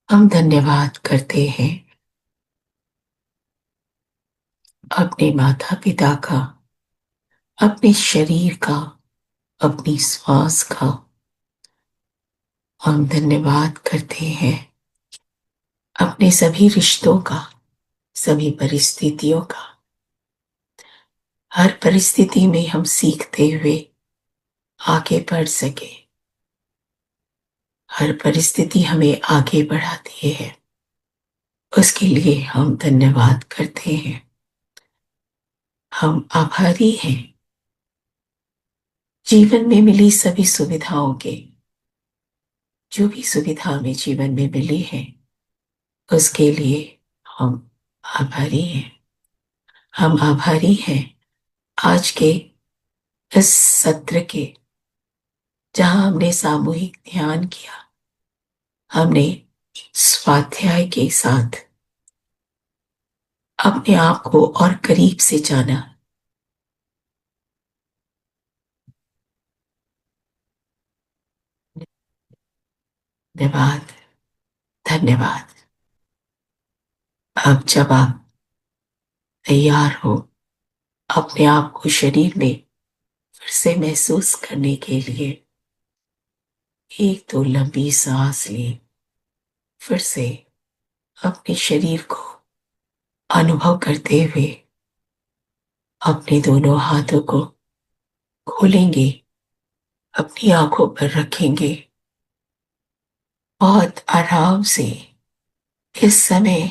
हम धन्यवाद करते हैं, अपने माता पिता का, अपने शरीर का, अपनी श्वास का हम धन्यवाद करते हैं, अपने सभी रिश्तों का, सभी परिस्थितियों का। हर परिस्थिति में हम सीखते हुए आगे बढ़ सके, हर परिस्थिति हमें आगे बढ़ाती है, उसके लिए हम धन्यवाद करते हैं। हम आभारी हैं जीवन में मिली सभी सुविधाओं के। जो भी सुविधा हमें जीवन में मिली है उसके लिए हम आभारी हैं। हम आभारी हैं आज के इस सत्र के, जहां हमने सामूहिक ध्यान किया, हमने स्वाध्याय के साथ अपने आप को और करीब से जाना। धन्यवाद, धन्यवाद। अब जब आप तैयार हो अपने आप को शरीर में फिर से महसूस करने के लिए, एक दो लंबी सांस लें। फिर से अपने शरीर को अनुभव करते हुए अपने दोनों हाथों को खोलेंगे, अपनी आंखों पर रखेंगे। बहुत आराम से इस समय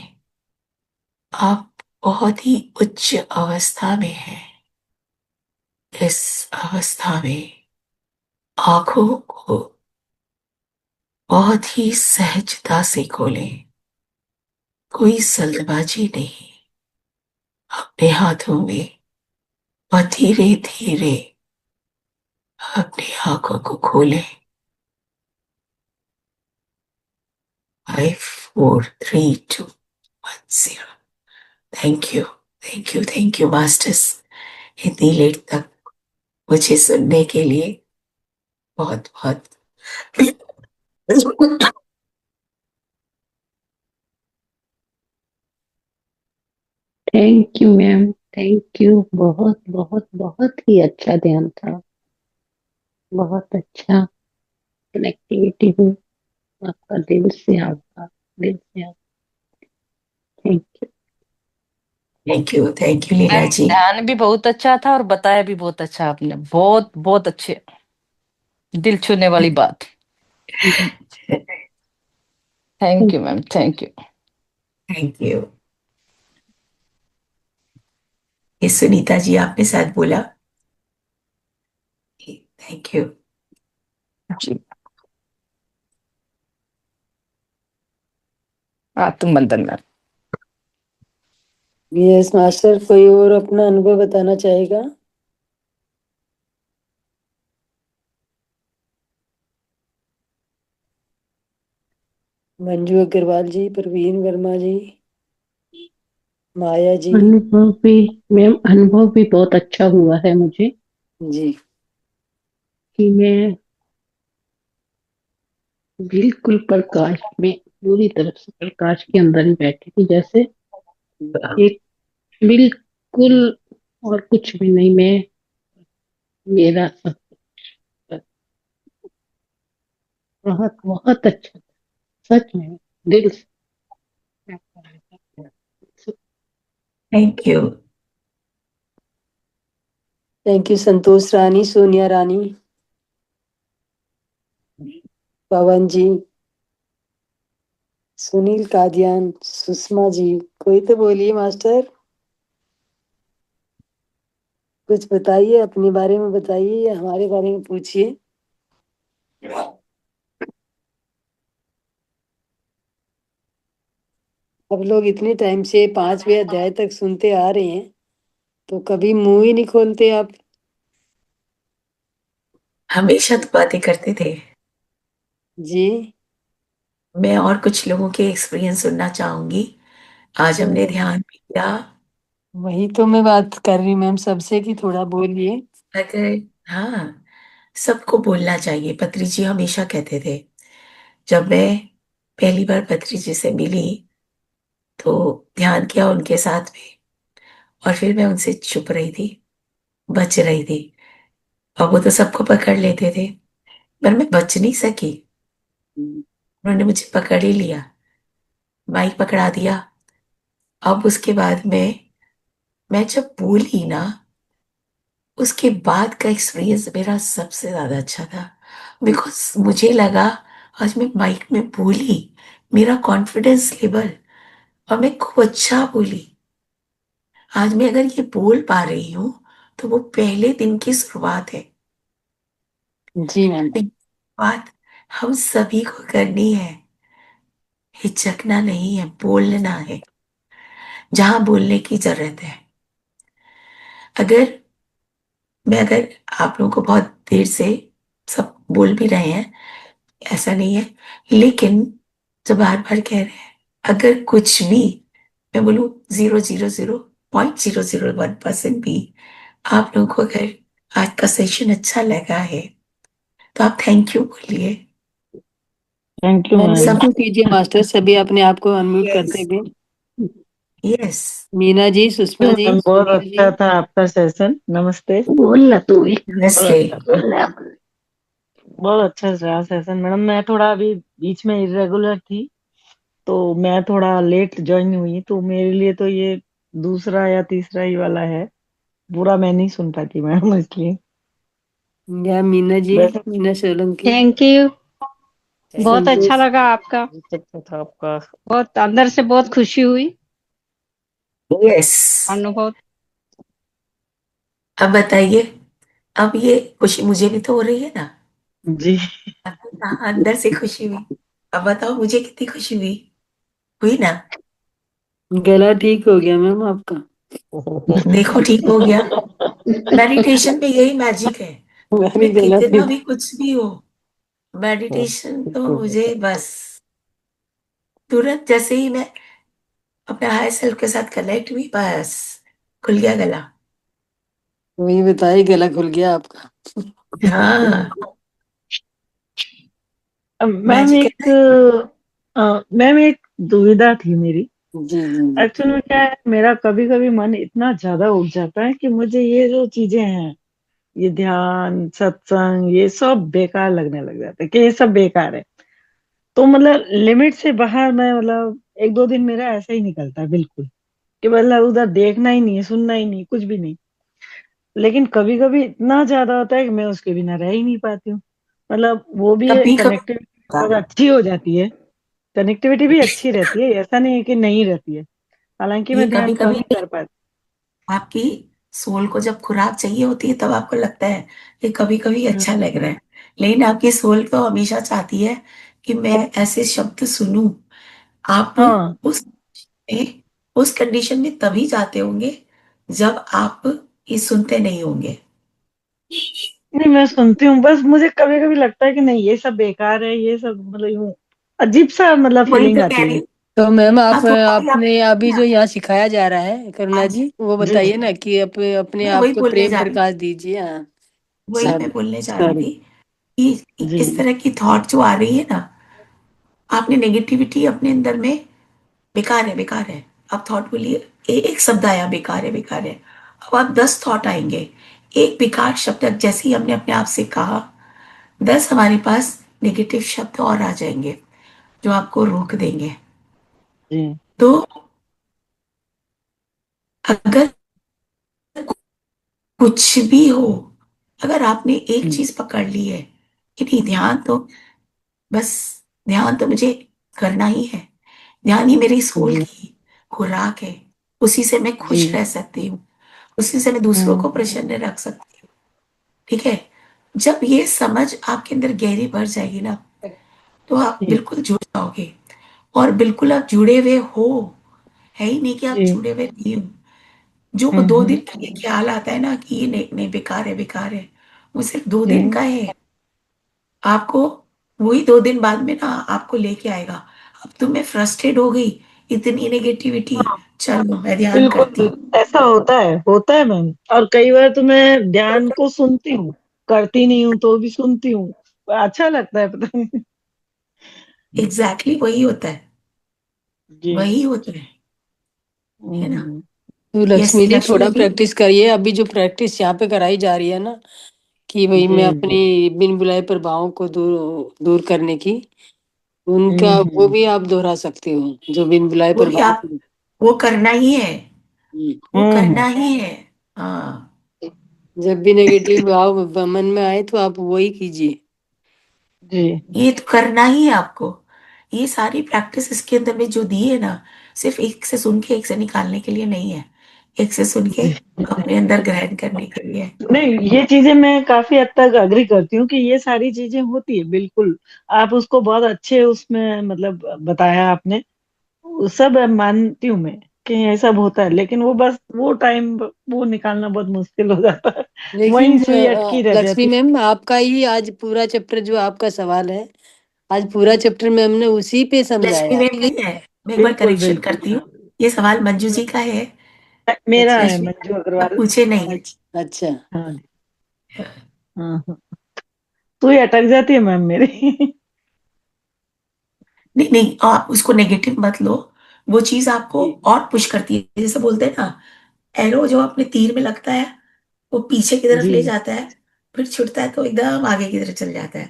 आप बहुत ही उच्च अवस्था में हैं। इस अवस्था में आंखों को बहुत ही सहजता से खोलें, कोई जल्दबाजी नहीं। अपने हाथों में और धीरे धीरे अपनी आंखों को खोलें। 5 4 3 2 1 0। Thank you, thank you, thank you masters, इतनी लेट तक मुझे सुनने के लिए। बहुत बहुत thank you ma'am, thank you. बहुत बहुत बहुत ही अच्छा ध्यान था, बहुत अच्छा कनेक्टिविटी हुई। आपका दिल से आभार, दिल से आभार। Thank you. Thank you Leela ma'am ji. ध्यान भी बहुत अच्छा था और बताया भी बहुत अच्छा आपने, बहुत बहुत अच्छे, दिल छूने वाली बात। Thank you ma'am, thank you. Thank you. ये सुनीता जी आपने साथ बोला। Thank you. जी, आत्म बंधन मैम। यस मास्टर, कोई और अपना अनुभव बताना चाहेगा? मंजू अग्रवाल जी, प्रवीण वर्मा जी, माया जी। अनुभव भी मैम, अनुभव भी बहुत अच्छा हुआ है मुझे जी कि मैं बिल्कुल प्रकाश में, पूरी तरफ से प्रकाश के अंदर ही बैठी थी, जैसे एक बिल्कुल, और कुछ भी नहीं। मैं, मेरा सब बहुत बहुत अच्छा, सच में दिल से। Thank you. थैंक यू संतोष रानी, सोनिया रानी, पवन जी, सुनील कादियान, सुषमा जी। कोई तो बोलिए मास्टर, कुछ बताइए, अपने बारे में बताइए या हमारे बारे में पूछिए। अब लोग इतने टाइम से 5वें अध्याय तक सुनते आ रहे हैं, तो कभी मुंह ही नहीं खोलते आप। हमेशा तो बातें करते थे। जी मैं और कुछ लोगों के एक्सपीरियंस सुनना चाहूंगी। आज हमने ध्यान भी किया। वही तो मैं बात कर रही मैम सबसे कि थोड़ा बोलिए। अगर हाँ, सबको बोलना चाहिए। पत्री जी हमेशा कहते थे जब मैं पहली बार भत्रीजी से मिली तो ध्यान किया उनके साथ में, और फिर मैं उनसे छुप रही थी, बच रही थी। और वो तो सबको पकड़ लेते थे, पर मैं बच नहीं सकी। उन्होंने मुझे पकड़ ही लिया, माइक पकड़ा दिया। अब उसके बाद में मैं जब बोली ना, उसके बाद का एक्सपीरियंस मेरा सबसे ज्यादा अच्छा था। बिकॉज मुझे लगा आज मैं माइक में बोली, मेरा कॉन्फिडेंस लेवल, और मैं खूब अच्छा बोली। आज मैं अगर ये बोल पा रही हूँ तो वो पहले दिन की शुरुआत है। जी मैम। लेकिन बात हम सभी को करनी है, हिचकना नहीं है, बोलना है जहां बोलने की जरूरत है। अगर अगर आप लोगों को बहुत देर से सब बोल भी रहे हैं, ऐसा नहीं है, लेकिन जब बार बार कह रहे हैं, अगर कुछ भी मैं बोलूं 0.001% भी आप लोगों को अगर आज का सेशन अच्छा लगा है तो आप थैंक यू बोलिए। Thank you ma'am ma'am. सब बिल्कुल कीजिए मास्टर, सभी अपने आप को अनम्यूट करते यस, हुए। यस। मीना जी, सुषमा जी, मैम बहुत सुनील जी। अच्छा था आपका सेशन, नमस्ते। बोलना तू भी। बहुत नमस्ते। अच्छा था, बोलना। बहुत अच्छा रहा सेशन मैडम। मैं थोड़ा अभी बीच में इरेगुलर थी, तो मैं थोड़ा लेट ज्वाइन हुई, तो मेरे लिए तो ये दूसरा या तीसरा ही वाला है। पूरा मैं नहीं सुन पाती मैडम, इसलिए। या मीना जी, वैसे मीना सोलंकी। Thank you. बहुत संतोष। अच्छा लगा आपका, बहुत अच्छा था आपका। बहुत अंदर से बहुत खुशी हुई यस। अनुभव। अब बताइए, अब ये खुशी मुझे भी तो हो रही है ना। जी। आपको कहाँ अंदर से खुशी हुई? अब बताओ मुझे कितनी खुशी हुई? हुई ना? गला ठीक हो गया मैम आपका। देखो ठीक हो गया। मेडिटेशन में यही मैजिक है। मेरी मैं गला कितना ठीक। भी कुछ भी हो, मेडिटेशन तो मुझे बस तुरंत जैसे ही मैं अपने हायर सेल्फ के साथ कनेक्ट हुई, बस खुल गया गला। वही बताइए, गला खुल गया आपका। हाँ, मैम मैजिक है एक ना। मैम एक दुविधा थी मेरी। जी जी एक्चुअली में क्या है, मेरा कभी कभी मन इतना ज्यादा उठ जाता है कि मुझे ये जो चीजें हैं, ये ध्यान सत्संग ये सब बेकार लगने लग जाता है, कि ये सब बेकार है। तो मतलब लिमिट से बाहर मैं, मतलब एक दो दिन मेरा ऐसा ही निकलता है बिल्कुल, कि मतलब उधर देखना ही नहीं है, सुनना ही नहीं, कुछ भी नहीं। लेकिन कभी कभी इतना ज्यादा होता है कि मैं उसके बिना रह ही नहीं पाती हूँ। मतलब वो भी कभी कभी कनेक्टिविटी बहुत अच्छी हो जाती है, कनेक्टिविटी भी अच्छी रहती है, ऐसा नहीं है कि नहीं रहती है। हालांकि ये मैं कभी ध्यान कम कभी ही कर पाती। आपकी सोल को जब खुराक चाहिए होती है तब आपको लगता है कि कभी कभी हम्म, अच्छा लग रहा है। लेकिन आपकी सोल तो हमेशा चाहती है कि मैं ऐसे शब्द सुनूं। आप हाँ। उस कंडीशन में तभी जाते होंगे जब आप ये सुनते नहीं होंगे। नहीं मैं सुनती हूँ, बस मुझे कभी कभी लगता है कि नहीं ये सब बेकार है, ये सब मतलब यूं अजीब सा मतलब वही फीलिंग तो कह आती रही है। हूँ। तो मैम हाँ, आप थोड़ा भी आप आपने अभी जो यहाँ सिखाया जा रहा है करुणा आज जी, वो जी बताइए ना कि अपने मैं आप वही को बोलने प्रेम जा रही प्रकाश दीजिए। हाँ। वही मैं सॉरी बोलने जा रही सॉरी। थी कि जी इस तरह की थॉट जो आ रही है ना, आपने नेगेटिविटी अपने अंदर में, बेकार है बेकार है, आप थॉट बोलिए। एक शब्द आया बेकार है बेकार है, अब आप 10 थॉट आएंगे। एक बेकार शब्द जैसे ही हमने अपने आप से कहा, 10 हमारे पास नेगेटिव शब्द और आ जाएंगे जो आपको रोक देंगे। जी तो अगर कुछ भी हो, अगर आपने एक चीज पकड़ ली है कि नहीं, ध्यान तो बस, ध्यान तो मुझे करना ही है, ध्यान ही मेरी सोल जी की खुराक है, उसी से मैं खुश जी। रह सकती हूँ, उसी से मैं दूसरों को प्रसन्न रख सकती हूँ। ठीक है। जब ये समझ आपके अंदर गहरी भर जाएगी ना, तो आप जी बिल्कुल जुड़ जाओगे। और बिल्कुल आप जुड़े हुए हो, है ही नहीं कि आप जी। जुड़े हुए नहीं हो। जो वो दो हम्म। दिन के लिए ख्याल आता है ना कि ये नहीं नहीं बेकार है बेकार है, वो सिर्फ 2 दिन जी का है। आपको वही 2 दिन बाद में ना आपको लेके आएगा। अब तो मैं फ्रस्ट्रेट हो गई, इतनी नेगेटिविटी, चलो मैं ध्यान करती बिल्कुल हूँ। ऐसा होता है मैम। और कई बार तो मैं ध्यान को सुनती हूँ, करती नहीं हूँ तो भी सुनती हूँ, अच्छा लगता है, पता नहीं। एग्जैक्टली वही होता है, जी। वही होता है ना। हम्म। तो यस लक्ष्मी जी थोड़ा लक्ष्मी जी। प्रैक्टिस करिए। अभी जो प्रैक्टिस यहाँ पे कराई जा रही है ना, कि भाई मैं जी जी। अपनी बिन बुलाए प्रभावों को दूर दूर करने की, उनका वो हम्म। भी आप दोहरा सकते हो, जो बिन बुलाए वो भी प्रभाव। आप, वो करना ही है, वो हम्म। करना ही है। हाँ। जब भी नेगेटिव भाव मन में आए तो आप वही कीजिए। जी ये तो करना ही है आपको। ये सारी प्रैक्टिस इसके अंदर में जो दी है ना, सिर्फ एक से सुन के एक से निकालने के लिए नहीं है, एक से सुन के जी। अपने अंदर ग्रहण करने के लिए है। नहीं, ये चीजें मैं काफी हद तक अग्री करती हूँ कि ये सारी चीजें होती है, बिल्कुल। आप उसको बहुत अच्छे उसमें मतलब बताया आपने। वो सब मानती हूँ मैं कि ये सब होता है, लेकिन वो बस वो टाइम वो निकालना बहुत मुश्किल हो जाता है। लेकिन वहीं सुई अटकी रह लक्ष्मी जाती है। मैम, आपका ही आज पूरा चैप्टर, जो आपका सवाल है, आज पूरा चैप्टर में हमने उसी पे लक्ष्मी समझाया है। मैम नहीं है, मैं एक बार बिल्कुल करेक्शन बिल्कुल। करती हूँ। ये सवाल मंजू जी का है। मेरा है, लक्ष्मी मंजू अब अग्रवाल। पूछे नहीं। अच्छा। हाँ हाँ हाँ। सुई अटक जाती है मैम मेरी। नहीं नहीं, आप उसको नेगेटिव मत लो। वो चीज आपको जी और पुश करती है, जैसे बोलते हैं ना, एरो जो अपने तीर में लगता है, वो पीछे की तरफ जी। ले जाता है, फिर छुटता है तो एकदम आगे की तरफ चल जाता है।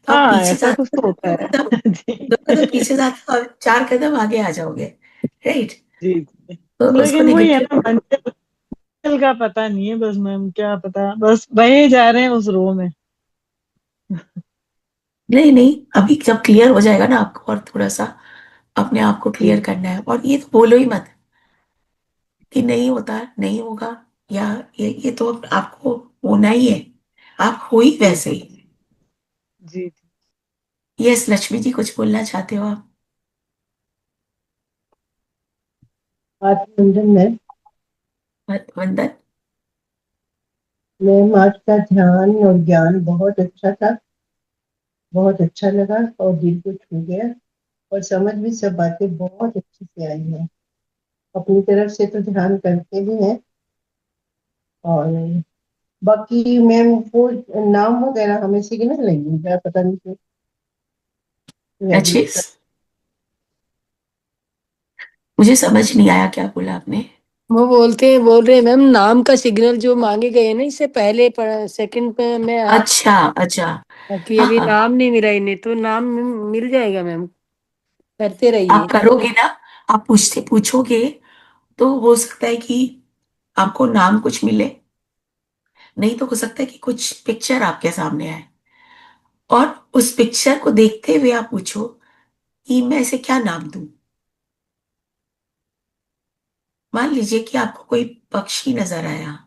तो आप हाँ, पीछे ऐसा कुछ जाते तो हो होता दो है। कदम, जी दो कदम पीछे जाते हो और चार कदम आगे आ जाओगे। राइट। जी जी। तो उसको लेकिन वही है नेगेटिव। ना, मंजिल का पता नहीं है बस मैम, क्या पता, बस बहे जा रहे हैं उस रो में। नहीं नहीं, अभी जब क्लियर हो जाएगा ना आपको, और थोड़ा सा अपने आप को जी क्लियर करना है, और ये तो बोलो ही मत कि नहीं होता, नहीं होगा, या ये तो आपको होना ही है, आप हो ही जी वैसे ही। जी। यस लक्ष्मी जी, कुछ बोलना चाहते हो आप? आत्मबंधन में वंदन। मैम, आज का ध्यान और ज्ञान बहुत अच्छा था, बहुत अच्छा लगा और दिल को छू गया। और समझ भी सब बातें बहुत अच्छे से आई हैं। अपनी तरफ से तो ध्यान करते भी हैं। और बाकी मैम, वो नाम वगैरह हमें सिग्नल नहीं मिल रहा, पता नहीं क्यों। अच्छी। रेगुलर मुझे समझ नहीं आया क्या बोला आपने। वो बोल रहे हैं मैम, नाम का सिग्नल जो मांगे गए हैं ना, इससे पहले सेकंड पे में आप, अच्छा अच्छा। कि हाँ अभी हाँ, नाम नहीं मिला इन्हें, तो नाम मिल जाएगा मैम, करते आप रहिए। करोगे ना, आप पूछोगे, तो हो सकता है कि आपको नाम कुछ मिले, नहीं तो हो सकता है कि कुछ पिक्चर आपके सामने आए, और उस पिक्चर को देखते हुए आप पूछो कि मैं इसे क्या नाम दूं। मान लीजिए कि आपको कोई पक्षी नजर आया,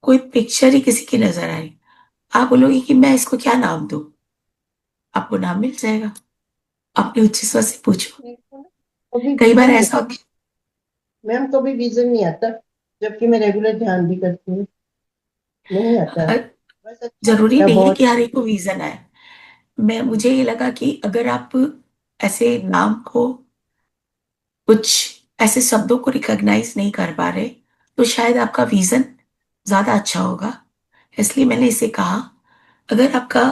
कोई पिक्चर ही किसी की नजर आई, आप बोलोगे कि मैं इसको क्या नाम दूं, आपको नाम मिल जाएगा। अपने उच्च स्वर से पूछो। कभी कई बार विजन नहीं, ऐसा होता मैम कभी विजन नहीं आता, जबकि मैं रेगुलर ध्यान भी करती हूँ, नहीं आता है। है, बस अच्छा जरूरी लगता है नहीं है बहुत। कि हर एक को विजन आए। मुझे ये लगा कि अगर आप ऐसे नाम को, कुछ ऐसे शब्दों को रिकॉग्नाइज नहीं कर पा रहे, तो शायद आपका विजन ज्यादा अच्छा होगा। इसलिए मैंने इसे कहा, अगर आपका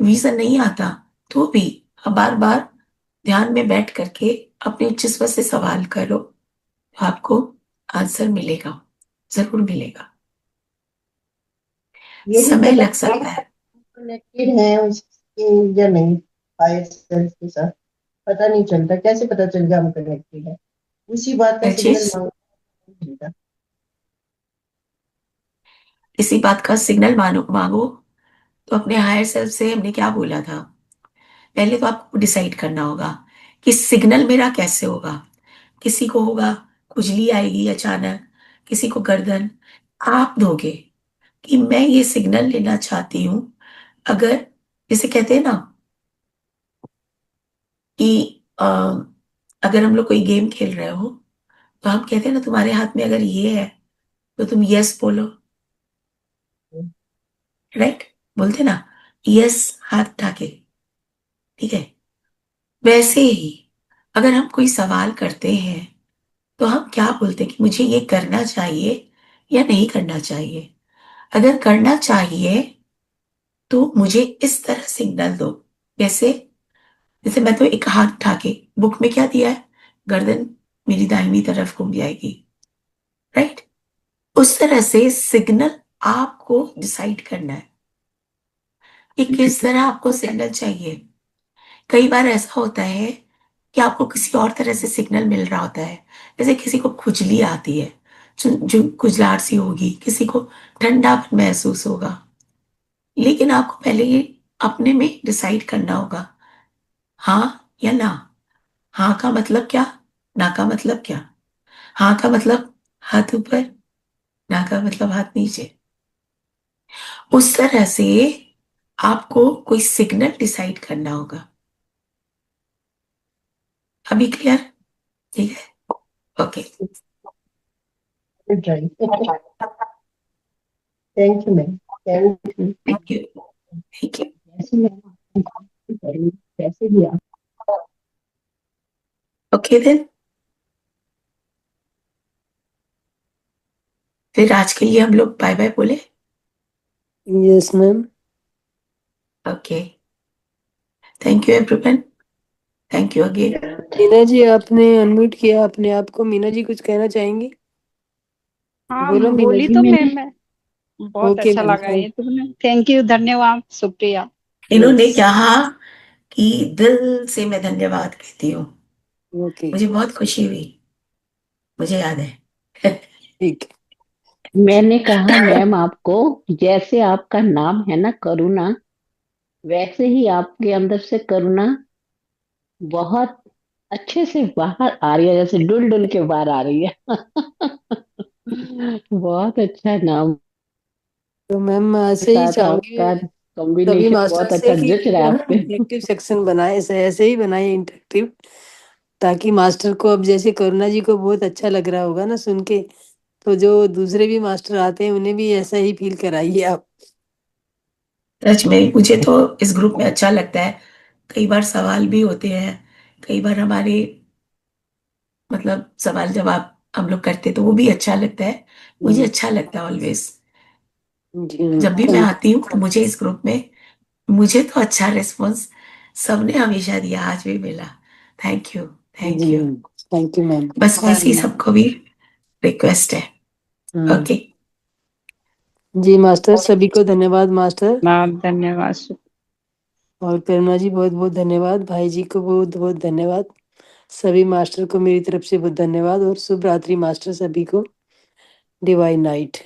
विजन नहीं आता, तो भी आप बार बार ध्यान में बैठ करके अपने उच्च स्वर से सवाल करो, तो आपको आंसर मिलेगा, जरूर मिलेगा। ये नहीं समय पता लग सकता है। कनेक्टेड है उसके या नहीं, हायर सेल्फ के साथ। पता नहीं चलता, कैसे पता चल गया हम कनेक्टेड है? उसी बात का हर सिग्नल चीज, मांगता। इसी बात का सिग्नल मानो मांगो। तो अपने हायर सेल्फ से हमने क्या बोला था, पहले तो आपको डिसाइड करना होगा कि सिग्नल मेरा कैसे होगा। किसी को होगा खुजली आएगी अचानक, किसी को गर्दन। आप दोगे कि मैं ये सिग्नल लेना चाहती हूँ। अगर, जिसे कहते हैं ना कि अगर हम लोग कोई गेम खेल रहे हो, तो हम कहते हैं ना, तुम्हारे हाथ में अगर ये है तो तुम यस बोलो। राइट, बोलते ना, यस, हाथ उठा के। ठीक है, वैसे ही अगर हम कोई सवाल करते हैं, तो हम क्या बोलते हैं कि मुझे ये करना चाहिए या नहीं करना चाहिए। अगर करना चाहिए, तो मुझे इस तरह सिग्नल दो। जैसे जैसे मैं तो एक हाथ उठा के, बुक में क्या दिया है, गर्दन मेरी दाहिनी तरफ घूम जाएगी, राइट। उस तरह से सिग्नल आपको डिसाइड करना है कि किस तरह आपको सिग्नल चाहिए। कई बार ऐसा होता है कि आपको किसी और तरह से सिग्नल मिल रहा होता है। जैसे किसी को खुजली आती है, जो खुजलाहट सी होगी, किसी को ठंडापन महसूस होगा, लेकिन आपको पहले ये अपने में डिसाइड करना होगा, हाँ या ना। हाँ का मतलब क्या, ना का मतलब क्या। हाँ का मतलब हाथ ऊपर, ना का मतलब हाथ नीचे। उस तरह से आपको कोई सिग्नल डिसाइड करना होगा। अभी क्लियर? ठीक है, okay. Right. Thank you ma'am, thank you. Thank you, thank you. जैसे मैं कैसे भी आप ओके देन, फिर आज के लिए हम लोग बाय बाय बोले। Yes ma'am. Okay, thank you everyone, thank you again. Meena ji आपने अनम्यूट किया अपने आप को। मीना जी कुछ कहना चाहेंगी? हाँ बोलो मीना बोली जी। तो मैं बहुत ओके अच्छा मैम, लगा ये तुमने, थैंक यू, धन्यवाद, शुक्रिया। इन्होंने यस कहा कि दिल से मैं धन्यवाद कहती हूँ, ओके मुझे बहुत खुशी हुई, मुझे याद है। ठीक मैंने कहा मैम आपको, जैसे आपका नाम है ना करुणा, वैसे ही आपके अंदर से करुणा बहुत अच्छे से बाहर आ रही है, जैसे डुल डुल के बाहर आ रही है। बहुत अच्छा नाम तो मैम के ऐसे ही साथ चाहूंगी आपका सभी कॉम्बिनेशन मास्टर बहुत से अच्छा कि जच रहा है आप पे। इंटरेक्टिव सेक्शन बनाए, ऐसे ही बनाए इंटरेक्टिव, ताकि मास्टर को अब जैसे करुणा जी को बहुत अच्छा लग रहा होगा ना सुन के, तो जो दूसरे भी मास्टर आते हैं उन्हें भी ऐसा ही फील कराइए आप। सच में मुझे तो इस ग्रुप में अच्छा लगता है। कई बार सवाल भी होते हैं, कई बार हमारे मतलब सवाल जवाब हम लोग करते तो वो भी अच्छा लगता है। मुझे अच्छा लगता है ऑलवेज। जी जब भी मैं थैंक आती हूँ तो मुझे इस ग्रुप में, मुझे तो अच्छा रिस्पॉन्स सबने हमेशा दिया, आज भी मिला। Thank you, thank you. Thank you ma'am. बस वैसे ही सबको भी रिक्वेस्ट है। ओके, जी मास्टर, सभी को धन्यवाद मास्टर। धन्यवाद। और करुणा जी बहुत बहुत धन्यवाद, भाई जी को बहुत बहुत धन्यवाद, सभी मास्टर को मेरी तरफ से बहुत धन्यवाद, और शुभ रात्रि मास्टर सभी को। Divine night.